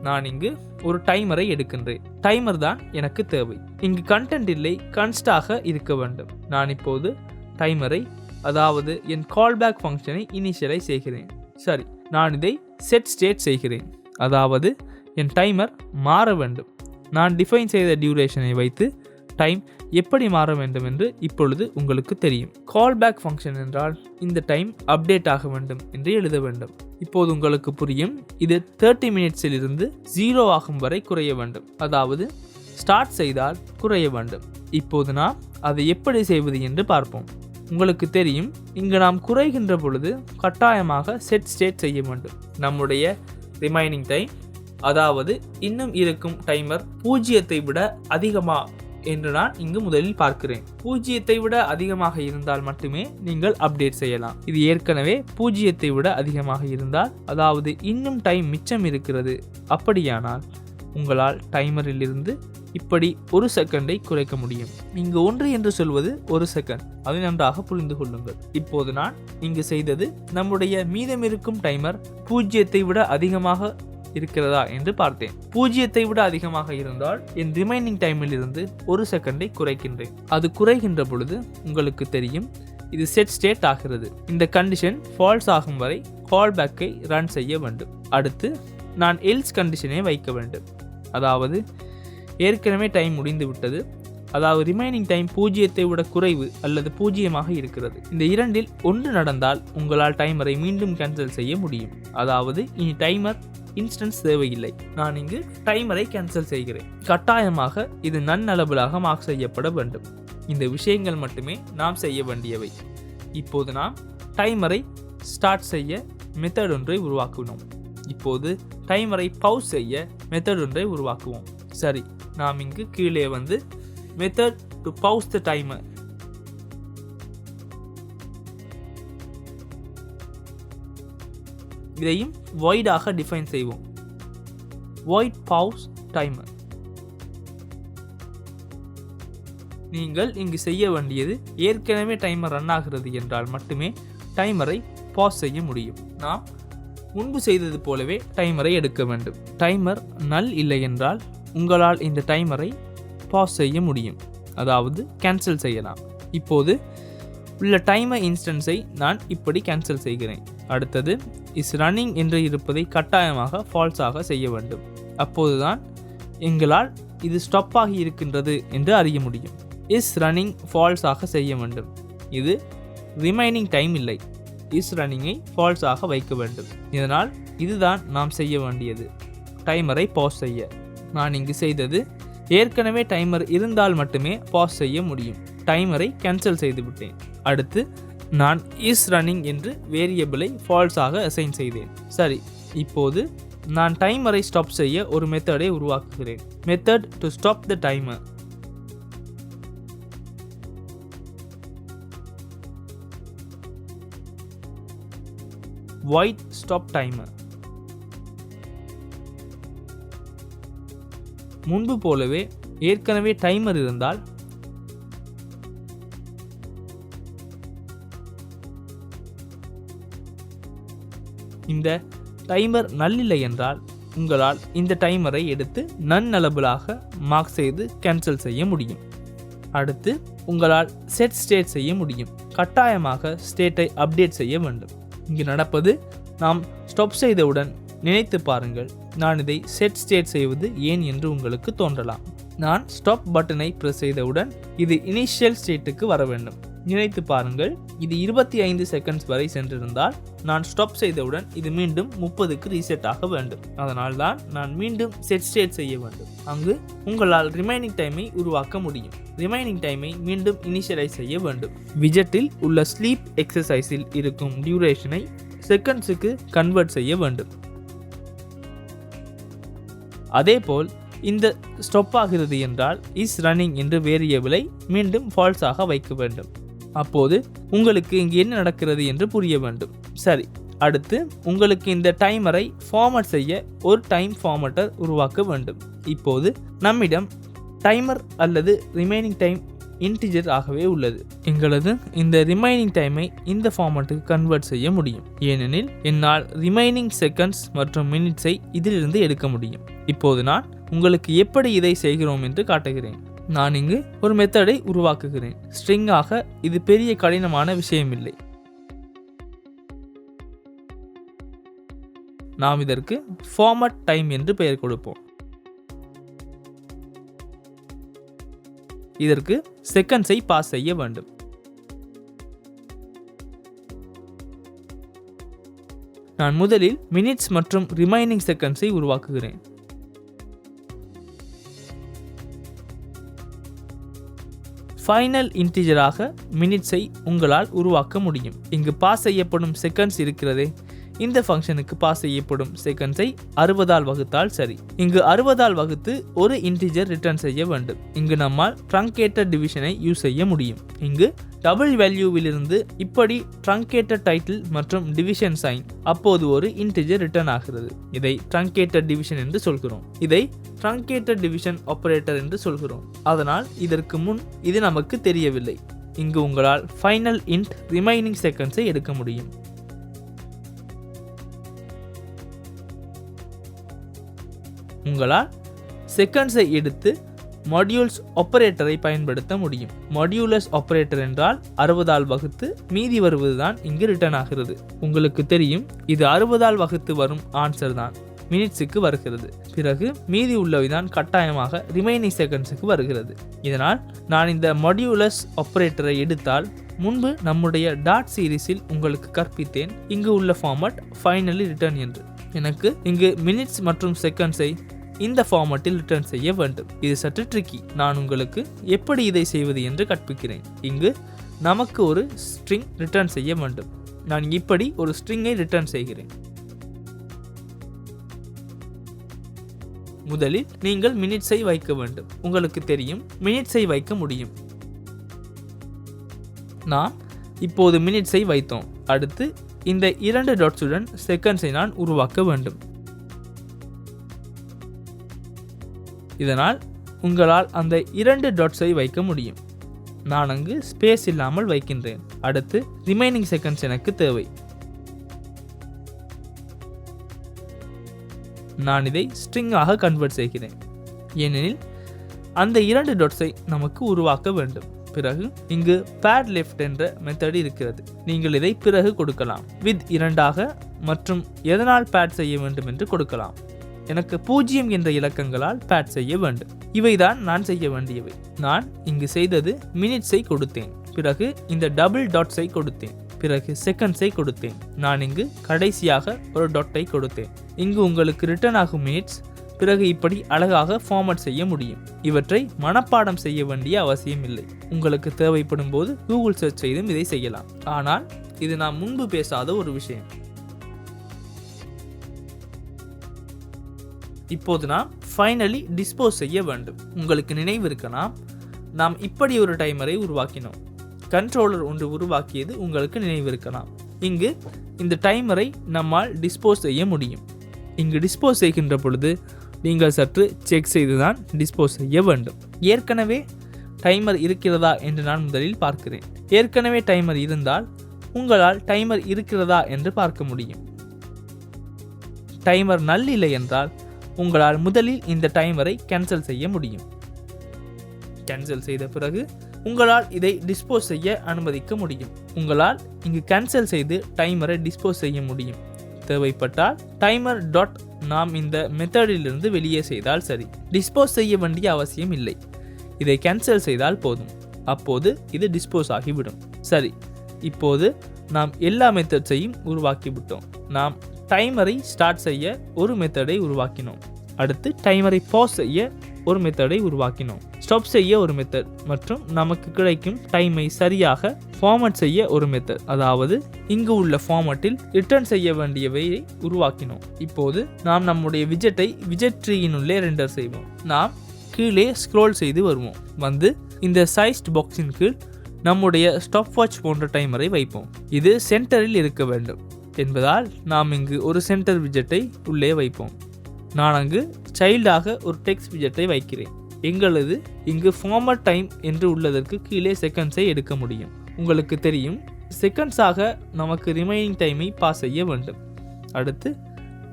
நான் இங்கு ஒரு டைமரை எடுக்கின்றேன். டைமர் தான் எனக்கு தேவை. இங்கு கண்டென்ட் இல்லை, கன்ஸ்டாக இருக்க வேண்டும். நான் இப்போது டைமரை அதாவது என் கால்பேக் ஃபங்க்ஷனை இனிஷியலைஸ் செய்கிறேன். சரி, நான் இதை செட் ஸ்டேட் செய்கிறேன். அதாவது என் டைமர் மாற வேண்டும். நான் டிஃபைன் செய்த டியூரேஷனை வைத்து டைம் எப்படி மாற வேண்டும் என்று இப்பொழுது உங்களுக்கு தெரியும். கால்பேக் ஃபங்க்ஷன் என்றால் இந்த டைம் அப்டேட் ஆக வேண்டும் என்று எழுத வேண்டும். இப்போது உங்களுக்கு புரியும். இது 30 மினிட்ஸில் இருந்து 0 ஆகும் வரை குறைய வேண்டும். அதாவது ஸ்டார்ட் செய்தால் குறைய வேண்டும். இப்போது நாம் அதை எப்படி செய்வது என்று பார்ப்போம். உங்களுக்கு தெரியும், இங்கு நாம் குறைகின்ற பொழுது கட்டாயமாக செட் ஸ்டேட் செய்ய வேண்டும். நம்முடைய ரிமைனிங் டைம், அதாவது இன்னும் இருக்கும் டைமர் 0 விட அதிகமா என்று நான் இங்கு முதலில் பார்க்கிறேன். 0 விட அதிகமாக இருந்தால் மட்டுமே நீங்கள் அப்டேட் செய்யலாம். இது ஏற்கனவே 0 விட அதிகமாக இருந்தால், அதாவது இன்னும் டைம் மிச்சம் இருக்கிறது, அப்படியானால் உங்களால் டைமரில் இருந்து இப்படி 1 செகண்டை குறைக்க முடியும். இங்கு 1 என்று சொல்வது 1 செகண்ட். அதை நன்றாக புரிந்து கொள்ளுங்கள். இப்போது நான் இங்கு செய்தது, நம்முடைய மீதமிருக்கும் டைமர் 0 விட அதிகமாக இருக்கிறதா என்று பார்த்தேன். 0 விட அதிகமாக இருந்தால் என் ரிமைனிங் டைமில் இருந்து 1 செகண்டை குறைக்கின்றேன். அது குறைகின்ற பொழுது உங்களுக்கு தெரியும், இது செட் ஸ்டேட் ஆகிறது. இந்த கண்டிஷன் ஃபால்ஸ் ஆகும் வரை கால்பேக்கை ரன் செய்ய வேண்டும். அடுத்து நான் எல்ஸ் கண்டிஷனை வைக்க வேண்டும். அதாவது ஏற்கனவே டைம் முடிந்து விட்டது, அதாவது ரிமைனிங் டைம் 0 விட குறைவு அல்லது 0 இருக்கிறது. இந்த இரண்டில் ஒன்று நடந்தால் உங்களால் டைமரை மீண்டும் கேன்சல் செய்ய முடியும். அதாவது இனி டைமர் இன்ஸ்டன்ஸ் தேவையில்லை. நான் இங்கு டைமரை கேன்சல் செய்கிறேன். கட்டாயமாக இது நன்னலபிளாக மார்க் செய்யப்பட வேண்டும். இந்த விஷயங்கள் மட்டுமே நாம் செய்ய வேண்டியவை. இப்போது நாம் டைமரை ஸ்டார்ட் செய்ய மெத்தட் ஒன்றை உருவாக்குவோம். இப்போது டைமரை பவுஸ் செய்ய மெத்தட் ஒன்றை உருவாக்குவோம். சரி, நாம் இங்கு கீழே வந்து மெத்தட் டு பவுஸ் த டைமர், இதையும் void-ஆக டிஃபைன் செய்வோம். void pause timer. நீங்கள் இங்கு செய்ய வேண்டியது, ஏற்கனவே டைமர் ரன் ஆகிறது என்றால் மட்டுமே டைமரை பாஸ் செய்ய முடியும். நாம் முன்பு செய்தது போலவே டைமரை எடுக்க வேண்டும். டைமர் நல் இல்லை என்றால் உங்களால் இந்த டைமரை பாஸ் செய்ய முடியும், அதாவது கேன்சல் செய்யலாம். இப்போது உள்ள டைமர் இன்ஸ்டன்ஸை நான் இப்படி கேன்சல் செய்கிறேன். அடுத்தது இஸ் ரன்னிங் என்று இருப்பதை கட்டாயமாக ஃபால்ஸாக செய்ய வேண்டும். அப்போதுதான் எங்களால் இது ஸ்டாப் ஆகி இருக்கின்றது என்று அறிய முடியும். இஸ் ரன்னிங் ஃபால்ஸாக செய்ய வேண்டும். இது ரிமைனிங் டைம் இல்லை, இஸ் ரன்னிங்கை ஃபால்ஸாக வைக்க வேண்டும். இதனால் இதுதான் நாம் செய்ய வேண்டியது, டைமரை பாஸ் செய்ய. நான் இங்கு செய்தது, ஏற்கனவே டைமர் இருந்தால் மட்டுமே பாஸ் செய்ய முடியும். டைமரை கேன்சல் செய்து விட்டேன். அடுத்து நான் இஸ் ரன்னிங் என்று வேரியபிளை ஃபால்ஸாக அசைன் செய்தேன். சரி, இப்போது நான் டைமரை ஸ்டாப் செய்ய ஒரு மெத்தடை உருவாக்குகிறேன். Method to stop the timer. void stop timer. முன்பு போலவே ஏற்கனவே டைமர் இருந்தால் இந்த டைமர் நல்லில்லை என்றால் உங்களால் இந்த டைமரை எடுத்து நன்னலபிளாக மார்க் செய்து கேன்சல் செய்ய முடியும். அடுத்து உங்களால் செட் ஸ்டேட் செய்ய முடியும். கட்டாயமாக ஸ்டேட்டை அப்டேட் செய்ய வேண்டும். இங்கு நடப்பது, நாம் ஸ்டாப் செய்தவுடன் நினைத்து பாருங்கள், நான் இதை செட் ஸ்டேட் செய்வது ஏன் என்று உங்களுக்கு தோன்றலாம். நான் ஸ்டாப் பட்டனை பிரஸ் செய்தவுடன் இது இனிஷியல் ஸ்டேட்டுக்கு வர வேண்டும். நினைத்து பாருங்கள், இது 25 செகண்ட்ஸ் வரை சென்றிருந்தால் நான் ஸ்டாப் செய்தவுடன் இது மீண்டும் 30க்கு ரீசெட் ஆக வேண்டும். அதனால் தான் நான் மீண்டும் செட் ஸ்டேட் செய்ய வேண்டும். அங்கு உங்களால் ரிமைனிங் டைமை உருவாக்க முடியும். ரிமைனிங் டைமை மீண்டும் இனிஷியலைஸ் செய்ய வேண்டும். விஜெட்டில் உள்ள ஸ்லீப் எக்ஸசைஸில் இருக்கும் டியூரேஷனை செகண்ட்ஸுக்கு கன்வெர்ட் செய்ய வேண்டும். அதேபோல் இந்த ஸ்டாப் ஆகிறது என்றால் இஸ் ரன்னிங் என்ற வேரியபிளை மீண்டும் ஃபால்ஸாக வைக்க வேண்டும். அப்போது உங்களுக்கு இங்கு என்ன நடக்கிறது என்று புரிய வேண்டும். சரி, அடுத்து உங்களுக்கு இந்த டைமரை ஃபார்மட் செய்ய ஒரு டைம் ஃபார்மட்டர் உருவாக்க வேண்டும். இப்போது நம்மிடம் டைமர் அல்லது ரிமைனிங் டைம் இன்டிஜர் ஆகவே உள்ளது. எங்களது இந்த ரிமைனிங் டைமை இந்த ஃபார்மட்டுக்கு கன்வெர்ட் செய்ய முடியும். ஏனெனில் என்னால் ரிமைனிங் செகண்ட்ஸ் மற்றும் மினிட்ஸை இதிலிருந்து எடுக்க முடியும். இப்போது நான் உங்களுக்கு எப்படி இதை செய்கிறோம் என்று காட்டுகிறேன். நான் இங்கு ஒரு மெத்தடை உருவாக்குகிறேன். ஸ்ட்ரிங்காக இது பெரிய கடினமான விஷயமில்லை. நாம் இதற்கு ஃபார்மட் டைம் என்று பெயர் கொடுப்போம். இதற்கு செகண்ட்ஸை பாஸ் செய்ய வேண்டும். நான் முதலில் மினிட்ஸ் மற்றும் ரிமைனிங் செகண்ட்ஸை உருவாக்குகிறேன். ஃபைனல் இன்டிஜராக மினிட்ஸை உங்களால் உருவாக்க முடியும். இங்கு பாஸ் செய்யப்படும் செகண்ட்ஸ் இருக்கிறதே, இந்த ஃபங்க்ஷனுக்கு பாஸ் செய்யப்படும் செகண்ட்ஸை 60ஆல் வகுத்தால் சரி. இங்கு 60ஆல் வகுத்து ஒரு இன்டிஜர் ரிட்டர்ன் செய்ய வேண்டும். இங்கு நம்மால் ட்ரங்கேட்டட் டிவிஷனை யூஸ் செய்ய முடியும். இங்கு டபுள் வேல்யூவிலிருந்து இப்படி ட்ரங்கேட்டட் டைட்டில் மற்றும் டிவிஷன் சைன், அப்போது ஒரு இன்டிஜர் ரிட்டர்ன் ஆகிறது. இதை ட்ரங்கேட்டட் டிவிஷன் என்று சொல்கிறோம். இதை ட்ரங்கேட்டட் டிவிஷன் ஆபரேட்டர் என்று சொல்கிறோம். அதனால் இதற்கு முன் இது நமக்கு தெரியவில்லை. இங்கு உங்களால் ஃபைனல் இன்ட் ரிமைனிங் செகண்ட்ஸை எடுக்க முடியும். உங்களால் செகண்ட்ஸை எடுத்து மாடியூல்ஸ் ஆபரேட்டரை பயன்படுத்த முடியும். மாடியூலஸ் ஆபரேட்டர் என்றால் 60ஆல் வகுத்து மீதி வருவதுதான் இங்கு ரிட்டர்ன் ஆகிறது. உங்களுக்கு தெரியும், இது 60ஆல் வகுத்து வரும் ஆன்சர் தான் மினிட்ஸுக்கு வருகிறது. பிறகு மீதி உள்ளவைதான் கட்டாயமாக ரிமைனிங் செகண்ட்ஸுக்கு வருகிறது. இதனால் நான் இந்த மாடியூலஸ் ஆபரேட்டரை எடுத்தால், முன்பு நம்முடைய டாட் சீரீஸில் உங்களுக்கு கற்பித்தேன் இங்கு உள்ள ஃபார்மட் ஃபைனலி ரிட்டர்ன் என்று. எனக்கு இங்கு மினிட்ஸ் மற்றும் செகண்ட்ஸை இந்த ஃபார்மட்டில் ரிட்டர்ன் செய்ய வேண்டும். இது சற்று ட்ரிக்கி. நான் உங்களுக்கு எப்படி இதை செய்வது என்று கற்பிக்கிறேன். இங்கு நமக்கு ஒரு ஸ்ட்ரிங் ரிட்டர்ன் செய்ய வேண்டும். நான் இப்படி ஒரு ஸ்ட்ரிங்கை ரிட்டர்ன் செய்கிறேன். முதலில் நீங்கள் மினிட்ஸை வைக்க வேண்டும். உங்களுக்கு தெரியும், மினிட்ஸை வைக்க முடியும். நாம் இப்போது மினிட்ஸை வைத்தோம். அடுத்து இந்த 2 டாட்ஸுடன் செகண்ட்ஸை நான் உருவாக்க வேண்டும். இதனால் உங்களால் அந்த 2 டாட்ஸை வைக்க முடியும். நான் அங்கு ஸ்பேஸ் இல்லாமல் வைக்கின்றேன். அடுத்து ரிமைனிங் செகண்ட்ஸ் எனக்கு தேவை. நான் இதை ஸ்ட்ரிங்காக கன்வெர்ட் செய்கிறேன். ஏனெனில் அந்த 2 டாட்ஸை நமக்கு உருவாக்க வேண்டும். பிறகு இங்கு பேட் லெஃப்ட் என்ற மெத்தட் இருக்கிறது. நீங்கள் இதை பிறகு கொடுக்கலாம். வித் 2 மற்றும் எதனால் பேட் செய்ய வேண்டும் என்று கொடுக்கலாம். எனக்கு 0 என்ற இலக்கங்களால் பேட் செய்ய வேண்டும். இவைதான் நான் செய்ய வேண்டியவை. நான் இங்கு செய்தது மினிட்ஸை கொடுத்தேன். பிறகு இந்த டபுள் டாட்ஸை கொடுத்தேன். பிறகு செகண்ட்ஸை கொடுத்தேன். நான் இங்கு கடைசியாக ஒரு டாட்டை கொடுத்தேன். இங்கு உங்களுக்கு ரிட்டர்ன் ஆகும் மினிட்ஸ். பிறகு இப்படி அழகாக ஃபார்மட் செய்ய முடியும். இவற்றை மனப்பாடம் செய்ய வேண்டிய அவசியம் இல்லை. உங்களுக்கு தேவைப்படும் போது கூகுள் சர்ச் செய்தும் இதை செய்யலாம். ஆனால் இது நாம் முன்பு பேசாத ஒரு விஷயம். இப்போது நாம் ஃபைனலி டிஸ்போஸ் செய்ய வேண்டும். உங்களுக்கு நினைவு இருக்கலாம், நாம் இப்படி ஒரு டைமரை உருவாக்கினோம். கண்ட்ரோலர் ஒன்று உருவாக்கியது உங்களுக்கு நினைவு இருக்கலாம். இங்கு இந்த டைமரை நம்மால் டிஸ்போஸ் செய்ய முடியும். இங்கு டிஸ்போஸ் செய்கின்ற பொழுது நீங்கள் சற்று செக் செய்துதான் டிஸ்போஸ் செய்ய வேண்டும். ஏற்கனவே டைமர் இருக்கிறதா என்று நான் முதலில் பார்க்கிறேன். ஏற்கனவே டைமர் இருந்தால் உங்களால் டைமர் இருக்கிறதா என்று பார்க்க முடியும். டைமர் நல் இல்லை என்றால் உங்களால் முதலில் இந்த டைமரை கேன்சல் செய்ய முடியும். கேன்சல் செய்த பிறகு உங்களால் இதை டிஸ்போஸ் செய்ய அனுமதிக்க முடியும். உங்களால் இங்கு கேன்சல் செய்து டைமரை டிஸ்போஸ் செய்ய முடியும். தேவைப்பட்டால் டைமர் டாட் நாம் இந்த மெத்தடிலிருந்து வெளியே செய்தால் சரி. டிஸ்போஸ் செய்ய வேண்டிய அவசியம் இல்லை. இதை கேன்சல் செய்தால் போதும். அப்போது இது டிஸ்போஸ் ஆகிவிடும். சரி, இப்போது நாம் எல்லா மெத்தட்ஸையும் உருவாக்கிவிட்டோம். நாம் டைமரை ஸ்டார்ட் செய்ய ஒரு மெத்தடை உருவாக்கினோம். அடுத்து டைமரை பாஸ் செய்ய ஒரு மெத்தடை உருவாக்கினோம். ஸ்டாப் செய்ய ஒரு மெத்தட் மற்றும் நமக்கு கிடைக்கும் டைமை சரியாக ஃபார்மட் செய்ய ஒரு மெத்தட். அதாவது இங்கு உள்ள ஃபார்மட்டில் ரிட்டர்ன் செய்ய வேண்டியவையை உருவாக்கினோம். இப்போது நாம் நம்முடைய விஜெட்டை விஜெட் ட்ரீயினுள்ளே ரெண்டர் செய்வோம். நாம் கீழே ஸ்க்ரோல் செய்து வருவோம். வந்து இந்த சைஸ்ட் பாக்ஸின் கீழ் நம்முடைய ஸ்டாப் வாட்ச் போன்ற டைமரை வைப்போம். இது சென்டரில் இருக்க வேண்டும் என்பதால் நாம் இங்கு ஒரு சென்டர் விஜெட்டை உள்ளே வைப்போம். நான் அங்கு சைல்டாக ஒரு டெக்ஸ்ட் விஜெட்டை வைக்கிறேன். எங்களது இங்கு ஃபார்மட் டைம் என்று உள்ளதற்கு கீழே செகண்ட்ஸை எடுக்க முடியும். உங்களுக்கு தெரியும், செகண்ட்ஸாக நமக்கு ரிமைனிங் டைமை பாஸ் செய்ய வேண்டும். அடுத்து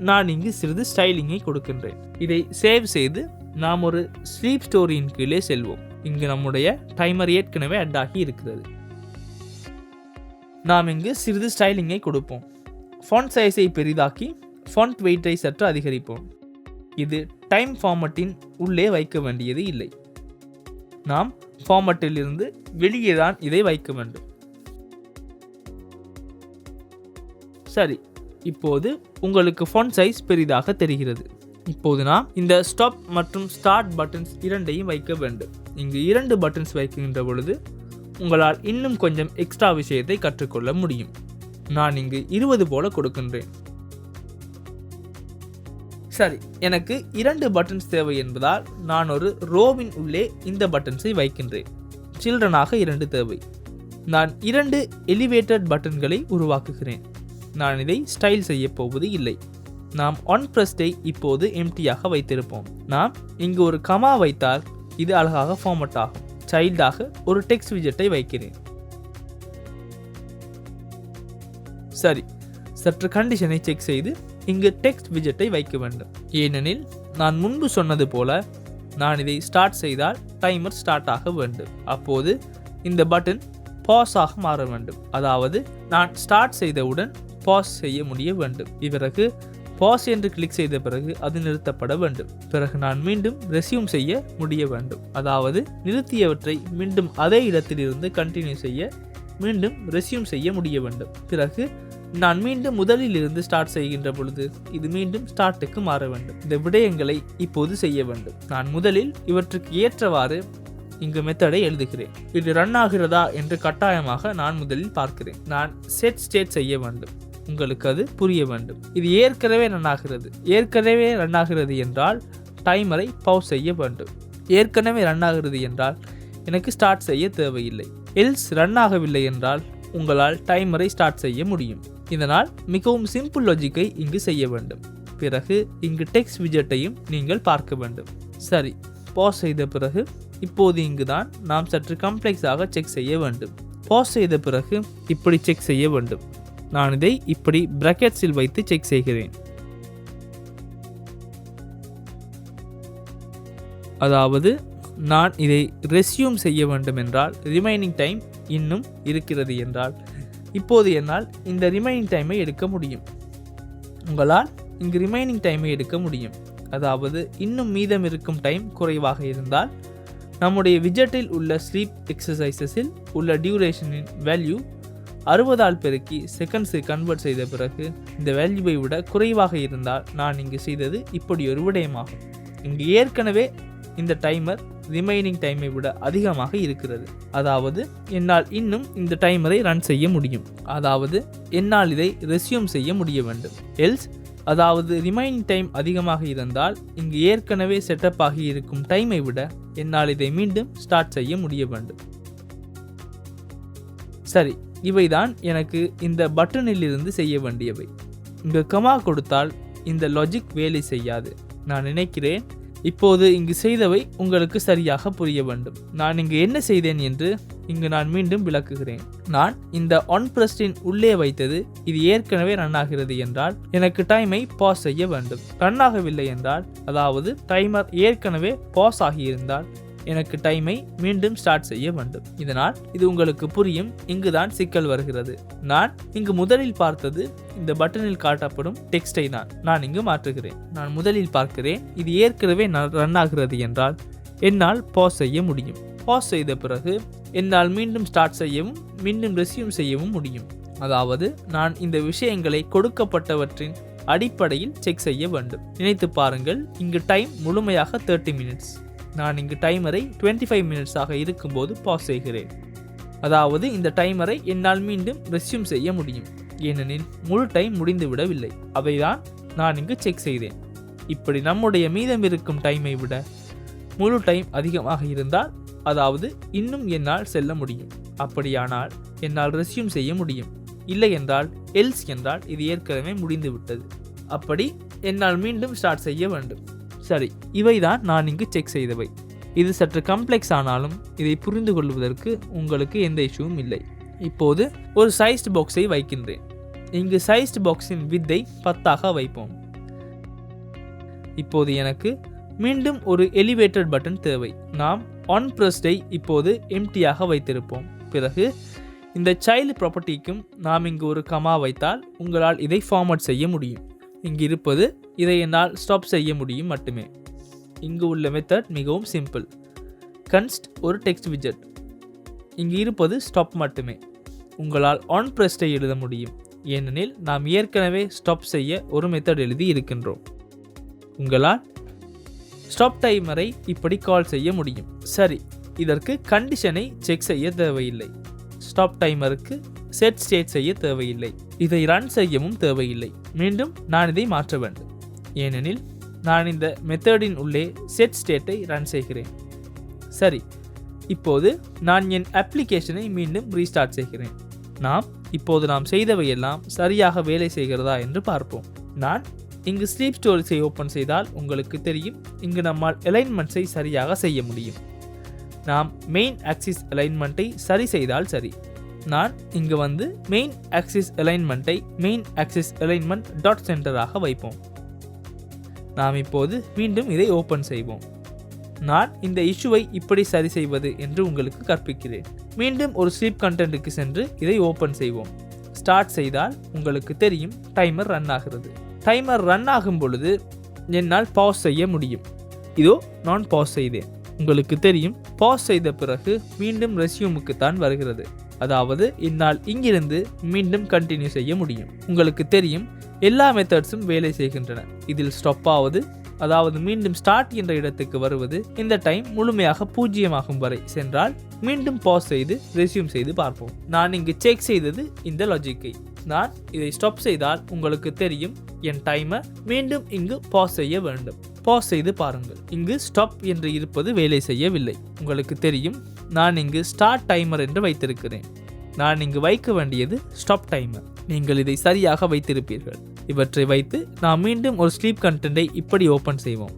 நான் இங்கு சிறிது ஸ்டைலிங்கை கொடுக்கின்றேன். இதை சேவ் செய்து நாம் ஒரு ஸ்லீப் ஸ்டோரியின் கீழே செல்வோம். இங்கு நம்முடைய டைமர் ஏற்கனவே அட் ஆகி இருக்கிறது. நாம் இங்கு சிறிது ஸ்டைலிங்கை கொடுப்போம். ஃபாண்ட் சைஸை பெரிதாக்கி ஃபாண்ட் வெயிட்டை சற்று அதிகரிப்போம். இது டைம் ஃபார்மட்டின் உள்ளே வைக்க வேண்டியது இல்லை. நாம் ஃபார்மட்டில் இருந்து வெளியே தான் இதை வைக்க வேண்டும். சரி, இப்போது உங்களுக்கு ஃபாண்ட் சைஸ் பெரிதாக தெரிகிறது. இப்போது நாம் இந்த ஸ்டாப் மற்றும் ஸ்டார்ட் பட்டன்ஸ் இரண்டையும் வைக்க வேண்டும். இங்கு 2 பட்டன்ஸ் வைக்கின்ற பொழுது உங்களால் இன்னும் கொஞ்சம் எக்ஸ்ட்ரா விஷயத்தை கற்றுக்கொள்ள முடியும். நான் இங்கு 20 போல கொடுக்கின்றேன். சரி, எனக்கு 2 பட்டன்ஸ் தேவை என்பதால் நான் ஒரு ரோவின் உள்ளே இந்த பட்டன்ஸை வைக்கின்றேன். சில்ட்ரனாக 2 தேவை. நான் 2 எலிவேட்டட் பட்டன்களை உருவாக்குகிறேன். நான் இதை ஸ்டைல் செய்ய போவது இல்லை. நாம் ஒன் பிரஸ்டை இப்போது எம்டியாக வைத்திருப்போம். நாம் இங்கு ஒரு கமா வைத்தால் இது அழகாக ஃபார்மட் ஆகும். சைல்டாக ஒரு டெக்ஸ்ட் விஜெட்டை வைக்கிறேன். சரி, சற்று கண்டிஷனை செக் செய்து இங்கு டெக்ஸ்ட் விஜெட்டை வைக்க வேண்டும். ஏனெனில் நான் முன்பு சொன்னது போல நான் இதை ஸ்டார்ட் செய்தால் டைமர் ஸ்டார்ட் ஆக வேண்டும். அப்போது இந்த பட்டன் பாஸ் ஆக மாற வேண்டும். அதாவது நான் ஸ்டார்ட் செய்தவுடன் பாஸ் செய்ய முடிய வேண்டும். பிறகு பாஸ் என்று கிளிக் செய்த பிறகு அது நிறுத்தப்பட வேண்டும். பிறகு நான் மீண்டும் ரெஸ்யூம் செய்ய முடிய வேண்டும். அதாவது நிறுத்தியவற்றை மீண்டும் அதே இடத்திலிருந்து கண்டினியூ செய்ய மீண்டும் ரெஸ்யூம் செய்ய முடிய வேண்டும். பிறகு நான் மீண்டும் முதலில் இருந்து ஸ்டார்ட் செய்கின்ற பொழுது இது மீண்டும் ஸ்டார்ட்டுக்கு மாற வேண்டும். இந்த விடயங்களை இப்போது செய்ய வேண்டும். நான் முதலில் இவற்றுக்கு ஏற்றவாறு இங்கு மெத்தடை எழுதுகிறேன். இது ரன் ஆகிறதா என்று கட்டாயமாக நான் முதலில் பார்க்கிறேன். நான் செட் ஸ்டேட் செய்ய வேண்டும். உங்களுக்கு அது புரிய வேண்டும். இது ஏற்கனவே ரன் ஆகிறது என்றால் டைமரை பவுஸ் செய்ய வேண்டும். ஏற்கனவே ரன் ஆகிறது என்றால் எனக்கு ஸ்டார்ட் செய்ய தேவையில்லை. எல்ஸ் ரன் ஆகவில்லை என்றால் உங்களால் டைமரை ஸ்டார்ட் செய்ய முடியும். இதனால் மிகவும் சிம்பிள் லாஜிக்கை இங்கு செய்ய வேண்டும். பிறகு இங்கு டெக்ஸ்ட் விஜெட்டையும் நீங்கள் பார்க்க வேண்டும். சரி, பாஸ் செய்த பிறகு இப்போது இங்குதான் நாம் சற்று காம்ப்ளெக்ஸாக செக் செய்ய வேண்டும். பாஸ் செய்த பிறகு இப்படி செக் செய்ய வேண்டும். நான் இதை இப்படி பிராக்கெட்ஸில் வைத்து செக் செய்கிறேன். அதாவது நான் இதை ரெஸ்யூம் செய்ய வேண்டும் என்றால் ரிமைனிங் டைம் இன்னும் இருக்கிறது என்றால் இப்போது என்னால் இந்த ரிமைனிங் டைமை எடுக்க முடியும். உங்களால் இங்கு ரிமைனிங் டைமை எடுக்க முடியும். அதாவது இன்னும் மீதம் இருக்கும் டைம் குறைவாக இருந்தால் நம்முடைய விஜெட்டில் உள்ள ஸ்லீப் எக்ஸசைசஸில் உள்ள டியூரேஷனின் வேல்யூ 60ஆல் பெருக்கி செகண்ட்ஸை கன்வெர்ட் செய்த பிறகு இந்த வேல்யூவை விட குறைவாக இருந்தால் நான் இங்கு செய்தது இப்படி ஒரு விடயமாகும். இங்கு ஏற்கனவே இந்த டைமர் ரிமைனிங் டைமை விட அதிகமாக இருக்கிறது. அதாவது என்னால் இன்னும் இந்த டைமரை ரன் செய்ய முடியும். அதாவது என்னால் இதை ரெஸ்யூம் செய்ய முடிய வேண்டும். எல்ஸ் அதாவது ரிமைனிங் டைம் அதிகமாக இருந்தால் இங்கு ஏற்கனவே செட்டப் ஆகி இருக்கும் டைமை விட என்னால் இதை மீண்டும் ஸ்டார்ட் செய்ய முடிய வேண்டும். சரி, இவைதான் எனக்கு இந்த பட்டனில் இருந்து செய்ய வேண்டியவை. இங்கு கமா கொடுத்தால் இந்த லாஜிக் வேலை செய்யாது. நான் நினைக்கிறேன் இப்போது இங்கு செய்தவை உங்களுக்கு சரியாக புரிய வேண்டும். நான் இங்கு என்ன செய்தேன் என்று இங்கு நான் மீண்டும் விளக்குகிறேன். நான் இந்த ஒன் பிரஸ்டின் உள்ளே வைத்தது இது ஏற்கனவே ரன் ஆகிறது என்றால் எனக்கு டைமை பாஸ் செய்ய வேண்டும். ரன் ஆகவில்லை என்றால் அதாவது டைமர் ஏற்கனவே பாஸ் ஆகியிருந்தால் எனக்கு டைமை மீண்டும் ஸ்டார்ட் செய்ய வேண்டும். இதனால் இது உங்களுக்கு புரியும். இங்குதான் சிக்கல் வருகிறது. நான் இங்கு முதலில் பார்த்தது இந்த பட்டனில் காட்டப்படும் டெக்ஸ்டை தான் நான் இங்கு மாற்றுகிறேன். நான் முதலில் பார்க்கிறேன் இது ஏற்கனவே ரன் ஆகிறது என்றால் என்னால் பாஸ் செய்ய முடியும். பாஸ் செய்த பிறகு என்னால் மீண்டும் ஸ்டார்ட் செய்யவும் மீண்டும் ரெஸ்யூம் செய்யவும் முடியும். அதாவது நான் இந்த விஷயங்களை கொடுக்கப்பட்டவற்றின் அடிப்படையில் செக் செய்ய வேண்டும். நினைத்து பாருங்கள், இங்கு டைம் முழுமையாக 30 மினிட்ஸ். நான் இங்கு டைமரை 25 மினிட்ஸாக இருக்கும்போது பாஸ் செய்கிறேன். அதாவது இந்த டைமரை என்னால் மீண்டும் ரெஸ்யூம் செய்ய முடியும். ஏனெனில் முழு டைம் முடிந்துவிடவில்லை. அதைதான் நான் இங்கு செக் செய்தேன். இப்படி நம்முடைய மீதம் இருக்கும் டைமை விட முழு டைம் அதிகமாக இருந்தால் அதாவது இன்னும் என்னால் செல்ல முடியும். அப்படியானால் என்னால் ரெஸ்யூம் செய்ய முடியும். இல்லை என்றால் எல்ஸ் என்றால் இது ஏற்கனவே முடிந்து விட்டது. அப்படி என்னால் மீண்டும் ஸ்டார்ட் செய்ய வேண்டும். சரி, இவைதான் நான் இங்கு செக் செய்தவை. இது சற்று காம்ப்ளெக்ஸ் ஆனாலும் இதை புரிந்து கொள்வதற்கு உங்களுக்கு எந்த இஷ்யூவும் இல்லை. இப்போது ஒரு சைஸ்டு பாக்ஸை வைக்கின்றேன். இங்கு சைஸ்டு பாக்ஸின் வித்தை 10ஆக வைப்போம். இப்போது எனக்கு மீண்டும் ஒரு எலிவேட்டட் பட்டன் தேவை. நாம் ஆன் பிரஸ்டை இப்போது எம்டியாக வைத்திருப்போம். பிறகு இந்த சைல்டு ப்ராப்பர்ட்டிக்கும் நாம் இங்கு ஒரு கமா வைத்தால் உங்களால் இதை ஃபார்மட் செய்ய முடியும். இங்கு இருப்பது இதை என்னால் ஸ்டாப் செய்ய முடியும் மட்டுமே. இங்கு உள்ள மெத்தட் மிகவும் சிம்பிள். கன்ஸ்ட் ஒரு டெக்ஸ்ட் விஜெட். இங்கு இருப்பது ஸ்டாப் மட்டுமே. உங்களால் ஆன் பிரஸ்டை எழுத முடியும், ஏனெனில் நாம் ஏற்கனவே ஸ்டாப் செய்ய ஒரு மெத்தட் எழுதி இருக்கின்றோம். உங்களால் ஸ்டாப் டைமரை இப்படி கால் செய்ய முடியும். சரி, இதற்கு கண்டிஷனை செக் செய்ய தேவையில்லை. ஸ்டாப் டைமருக்கு செட் ஸ்டேட் செய்ய தேவையில்லை. இதை ரன் செய்யவும் தேவையில்லை. மீண்டும் நான் இதை மாற்ற வேண்டும், ஏனெனில் நான் இந்த மெத்தடின் உள்ளே செட் ஸ்டேட்டை ரன் செய்கிறேன். சரி, இப்போது நான் என் அப்ளிகேஷனை மீண்டும் ரீஸ்டார்ட் செய்கிறேன். இப்போது நாம் செய்தவையெல்லாம் சரியாக வேலை செய்கிறதா என்று பார்ப்போம். நான் இங்கு ஸ்லீப் ஸ்டோரேஜை ஓப்பன் செய்தால் உங்களுக்கு தெரியும், இங்கு நம்மால் அலைன்மெண்ட்ஸை சரியாக செய்ய முடியும். நாம் மெயின் ஆக்சிஸ் அலைன்மெண்ட்டை சரி செய்தால் சரி. நான் இங்கு வந்து மெயின் ஆக்சிஸ் அலைன்மெண்ட்டை மெயின் ஆக்சிஸ் அலைன்மெண்ட் டாட் சென்டராக வைப்போம். நாம் இப்போது மீண்டும் இதை ஓப்பன் செய்வோம். நான் இந்த இஷ்யூவை இப்படி சரி செய்வது என்று உங்களுக்கு கற்பிக்கிறேன். மீண்டும் ஒரு ஸ்லீப் கண்டென்ட்டுக்கு சென்று இதை ஓப்பன் செய்வோம். ஸ்டார்ட் செய்தால் உங்களுக்கு தெரியும் டைமர் ரன் ஆகிறது. டைமர் ரன் ஆகும் பொழுது என்னால் பாஸ் செய்ய முடியும். இதோ நான் பாஸ் செய்தேன். உங்களுக்கு தெரியும், பாஸ் செய்த பிறகு மீண்டும் ரெஸ்யூமுக்கு தான் வருகிறது. அதாவது என்னால் இங்கிருந்து மீண்டும் கண்டினியூ செய்ய முடியும். உங்களுக்கு தெரியும், எல்லா மெத்தட்ஸும் வேலை செய்கின்றன. இதில் ஸ்டாப் ஆவது, அதாவது மீண்டும் ஸ்டார்ட் என்ற இடத்துக்கு வருவது, இந்த டைம் முழுமையாக 0 ஆகும் வரை சென்றால் மீண்டும் பாஸ் செய்து ரெஸ்யூம் செய்து பார்ப்போம். நான் இங்கு செக் செய்தது இந்த லாஜிக்கை. நான் இதை ஸ்டாப் செய்தால் உங்களுக்கு தெரியும் என் டைமர் மீண்டும் இங்கு பாஸ் செய்ய வேண்டும். பாஸ் செய்து பாருங்கள். இங்கு ஸ்டாப் என்று இருப்பது வேலை செய்யவில்லை. உங்களுக்கு தெரியும், நான் இங்கு ஸ்டார்ட் டைமர் என்று வைத்திருக்கிறேன். நான் இங்கு வைக்க வேண்டியது ஸ்டாப் டைமர். நீங்கள் இதை சரியாக வைத்திருப்பீர்கள். இவற்றை வைத்து நாம் மீண்டும் ஒரு ஸ்லீப் கண்டென்ட்டை இப்படி ஓப்பன் செய்வோம்.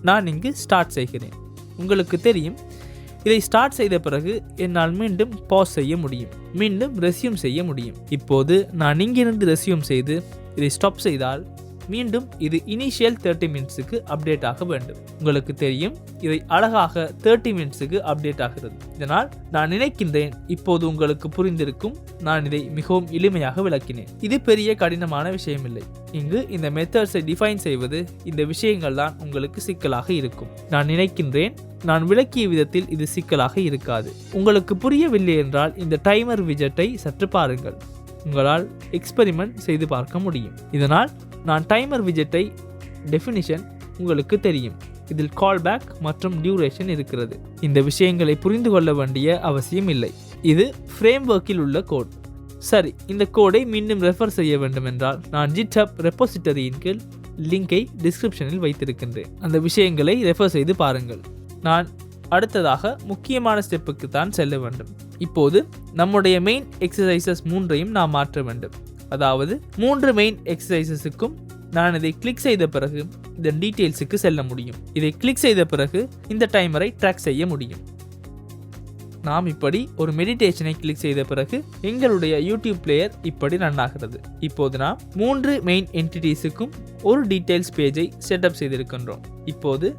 நான் இங்கு ஸ்டார்ட் செய்கிறேன். உங்களுக்கு தெரியும், இதை ஸ்டார்ட் செய்த பிறகு என்னால் மீண்டும் பாஸ் செய்ய முடியும், மீண்டும் ரெஸ்யூம் செய்ய முடியும். இப்போது நான் இங்கிருந்து ரெஸ்யூம் செய்து இதை ஸ்டாப் செய்தால் மீண்டும் இது இனிஷியல் 30 மினிட்ஸுக்கு அப்டேட் ஆக வேண்டும். உங்களுக்கு தெரியும், இதை அழகாக 30 மினிட்ஸுக்கு அப்டேட் ஆகிறது. இதனால் நான் நினைக்கின்றேன் இப்போது உங்களுக்கு புரிந்திருக்கும். நான் இதை மிகவும் எளிமையாக விளக்கினேன். இது பெரிய கடினமான விஷயமில்லை. இங்கு இந்த மெத்தட்ஸை டிஃபைன் செய்வது, இந்த விஷயங்கள் தான் உங்களுக்கு சிக்கலாக இருக்கும். நான் நினைக்கின்றேன் நான் விளக்கிய விதத்தில் இது சிக்கலாக இருக்காது. உங்களுக்கு புரியவில்லை என்றால் இந்த டைமர் விஜெட்டை சற்று பாருங்கள். உங்களால் எக்ஸ்பெரிமெண்ட் செய்து பார்க்க முடியும். இதனால் நான் டைமர் விஜெட்டை டெஃபினிஷன் உங்களுக்கு தெரியும். இதில் கால் பேக் மற்றும் டியூரேஷன் இருக்கிறது. இந்த விஷயங்களை புரிந்து கொள்ள வேண்டிய அவசியம் இல்லை. இது ஃப்ரேம் ஒர்க்கில் உள்ள கோட். சரி, இந்த கோடை மீண்டும் ரெஃபர் செய்ய வேண்டும் என்றால் நான் GitHub ரெப்போசிட்டரியின் கீழ் லிங்கை டிஸ்கிரிப்ஷனில் வைத்திருக்கின்றேன். அந்த விஷயங்களை ரெஃபர் செய்து பாருங்கள். நான் அடுத்ததாக முக்கியமான ஸ்டெப்புக்கு தான் செல்ல வேண்டும். இப்போது நம்முடைய மெயின் எக்ஸசைசஸ் 3ஐயும் நாம் மாற்ற வேண்டும். அதாவது 3 மெயின் எக்ஸசைசஸுக்கும் நான் இதை கிளிக் செய்த பிறகு இதன் டீட்டெயில்ஸுக்கு செல்ல முடியும். இதை கிளிக் செய்த பிறகு இந்த டைமரை ட்ராக் செய்ய முடியும். நாம் இப்படி ஒரு மெடிடேஷனை கிளிக் செய்த பிறகு எங்களுடைய யூடியூப் பிளேயர் இப்படி ரன் ஆகிறது. இப்போது நாம் 3 மெயின் என்டிட்டிஸுக்கும் ஒரு டீட்டெயில்ஸ் பேஜை செட்டப் செய்திருக்கின்றோம். இப்போது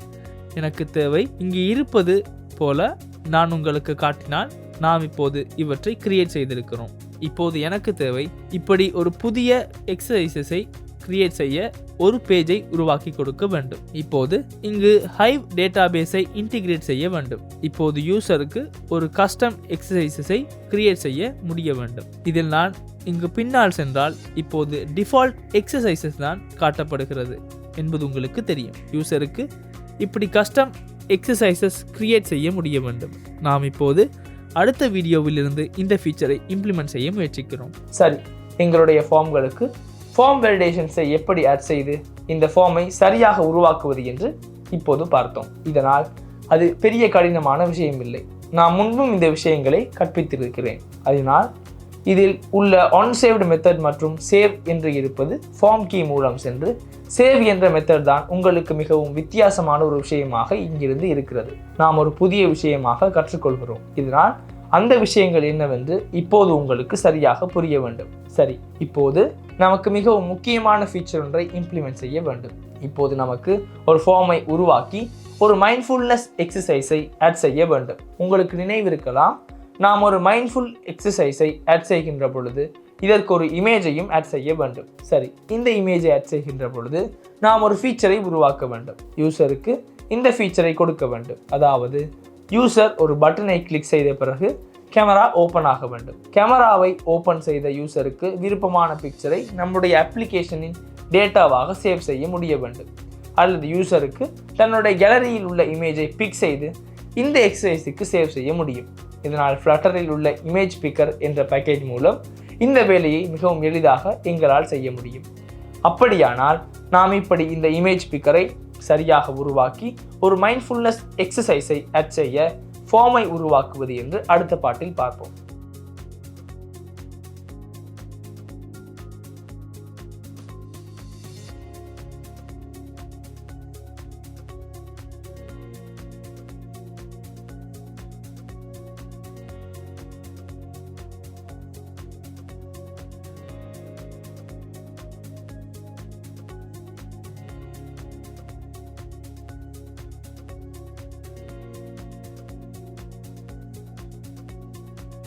எனக்கு தேவை இங்கு இருப்பது போல நான் உங்களுக்கு காட்டினால் நாம் இப்போது இவற்றை கிரியேட் செய்திருக்கிறோம். இப்போது எனக்கு தேவை இப்படி ஒரு புதிய எக்ஸசைசஸை கிரியேட் செய்ய ஒரு பேஜை உருவாக்கி கொடுக்க வேண்டும். இப்போது இங்கு ஹைவ் டேட்டாபேஸை இன்டிகிரேட் செய்ய வேண்டும். இப்போது யூசருக்கு ஒரு கஸ்டம் எக்ஸசைசஸை கிரியேட் செய்ய முடிய வேண்டும். இதில் நான் இங்கு பின்னால் சென்றால் இப்போது டிஃபால்ட் எக்ஸசைசஸ் தான் காட்டப்படுகிறது என்பது உங்களுக்கு தெரியும். யூசருக்கு இப்படி கஸ்டம் எக்ஸசைசஸ் கிரியேட் செய்ய முடிய வேண்டும். நாம் இப்போது அடுத்த வீடியோவில் இருந்து இந்த ஃபீச்சரை இம்ப்ளிமெண்ட் செய்ய முயற்சிக்கிறோம். சரி, எங்களுடைய ஃபார்ம்களுக்கு ஃபார்ம் வேலிடேஷன்ஸை எப்படி ஆட் செய்து இந்த ஃபார்மை சரியாக உருவாக்குவது என்று இப்போது பார்த்தோம். இதனால் அது பெரிய கடினமான விஷயம் இல்லை. நான் முன்பும் இந்த விஷயங்களை கற்பித்திருக்கிறேன். அதனால் இதில் உள்ள ஆன்சேவ்டு மெத்தட் மற்றும் சேவ் என்று இருப்பது ஃபார்ம் கீ மூலம் சென்று சேவ் என்ற மெத்தட் தான் உங்களுக்கு மிகவும் வித்தியாசமான ஒரு விஷயமாக இங்கிருந்து இருக்கிறது. நாம் ஒரு புதிய விஷயமாக கற்றுக்கொள்கிறோம். இதனால் அந்த விஷயங்கள் என்னவென்று இப்போது உங்களுக்கு சரியாக புரிய வேண்டும். சரி, இப்போது நமக்கு மிகவும் முக்கியமான ஃபீச்சர் ஒன்றை இம்ப்ளிமெண்ட் செய்ய வேண்டும். இப்போது நமக்கு ஒரு ஃபார்மை உருவாக்கி ஒரு மைண்ட்ஃபுல்னஸ் எக்ஸசைஸை ஆட் செய்ய வேண்டும். உங்களுக்கு நினைவிருக்கலாம், நாம் ஒரு மைண்ட்ஃபுல் எக்ஸசைஸை ஆட் செய்கின்ற பொழுது இதற்கு ஒரு இமேஜையும் ஆட் செய்ய வேண்டும். சரி, இந்த இமேஜை ஆட் செய்கின்ற பொழுது நாம் ஒரு ஃபீச்சரை உருவாக்க வேண்டும். யூசருக்கு இந்த ஃபீச்சரை கொடுக்க வேண்டும். அதாவது யூசர் ஒரு பட்டனை கிளிக் செய்த பிறகு கேமரா ஓப்பன் ஆக வேண்டும். கேமராவை ஓப்பன் செய்த யூசருக்கு விருப்பமான பிக்சரை நம்முடைய அப்ளிகேஷனின் டேட்டாவாக சேவ் செய்ய முடிய வேண்டும். அல்லது யூசருக்கு தன்னுடைய கேலரியில் உள்ள இமேஜை பிக் செய்து இந்த எக்ஸசைஸுக்கு சேவ் செய்ய முடியும். இதனால் ஃப்ளட்டரில் உள்ள இமேஜ் பிக்கர் என்ற பேக்கேஜ் மூலம் இந்த வேலையை மிகவும் எளிதாக எங்களால் செய்ய முடியும். அப்படியானால் நாம் இப்படி இந்த இமேஜ் பிக்கரை சரியாக உருவாக்கி ஒரு மைண்ட்ஃபுல்னஸ் எக்ஸசைஸை ஆட் செய்ய ஃபார்மை உருவாக்குவது என்று அடுத்த பாட்டில் பார்ப்போம்.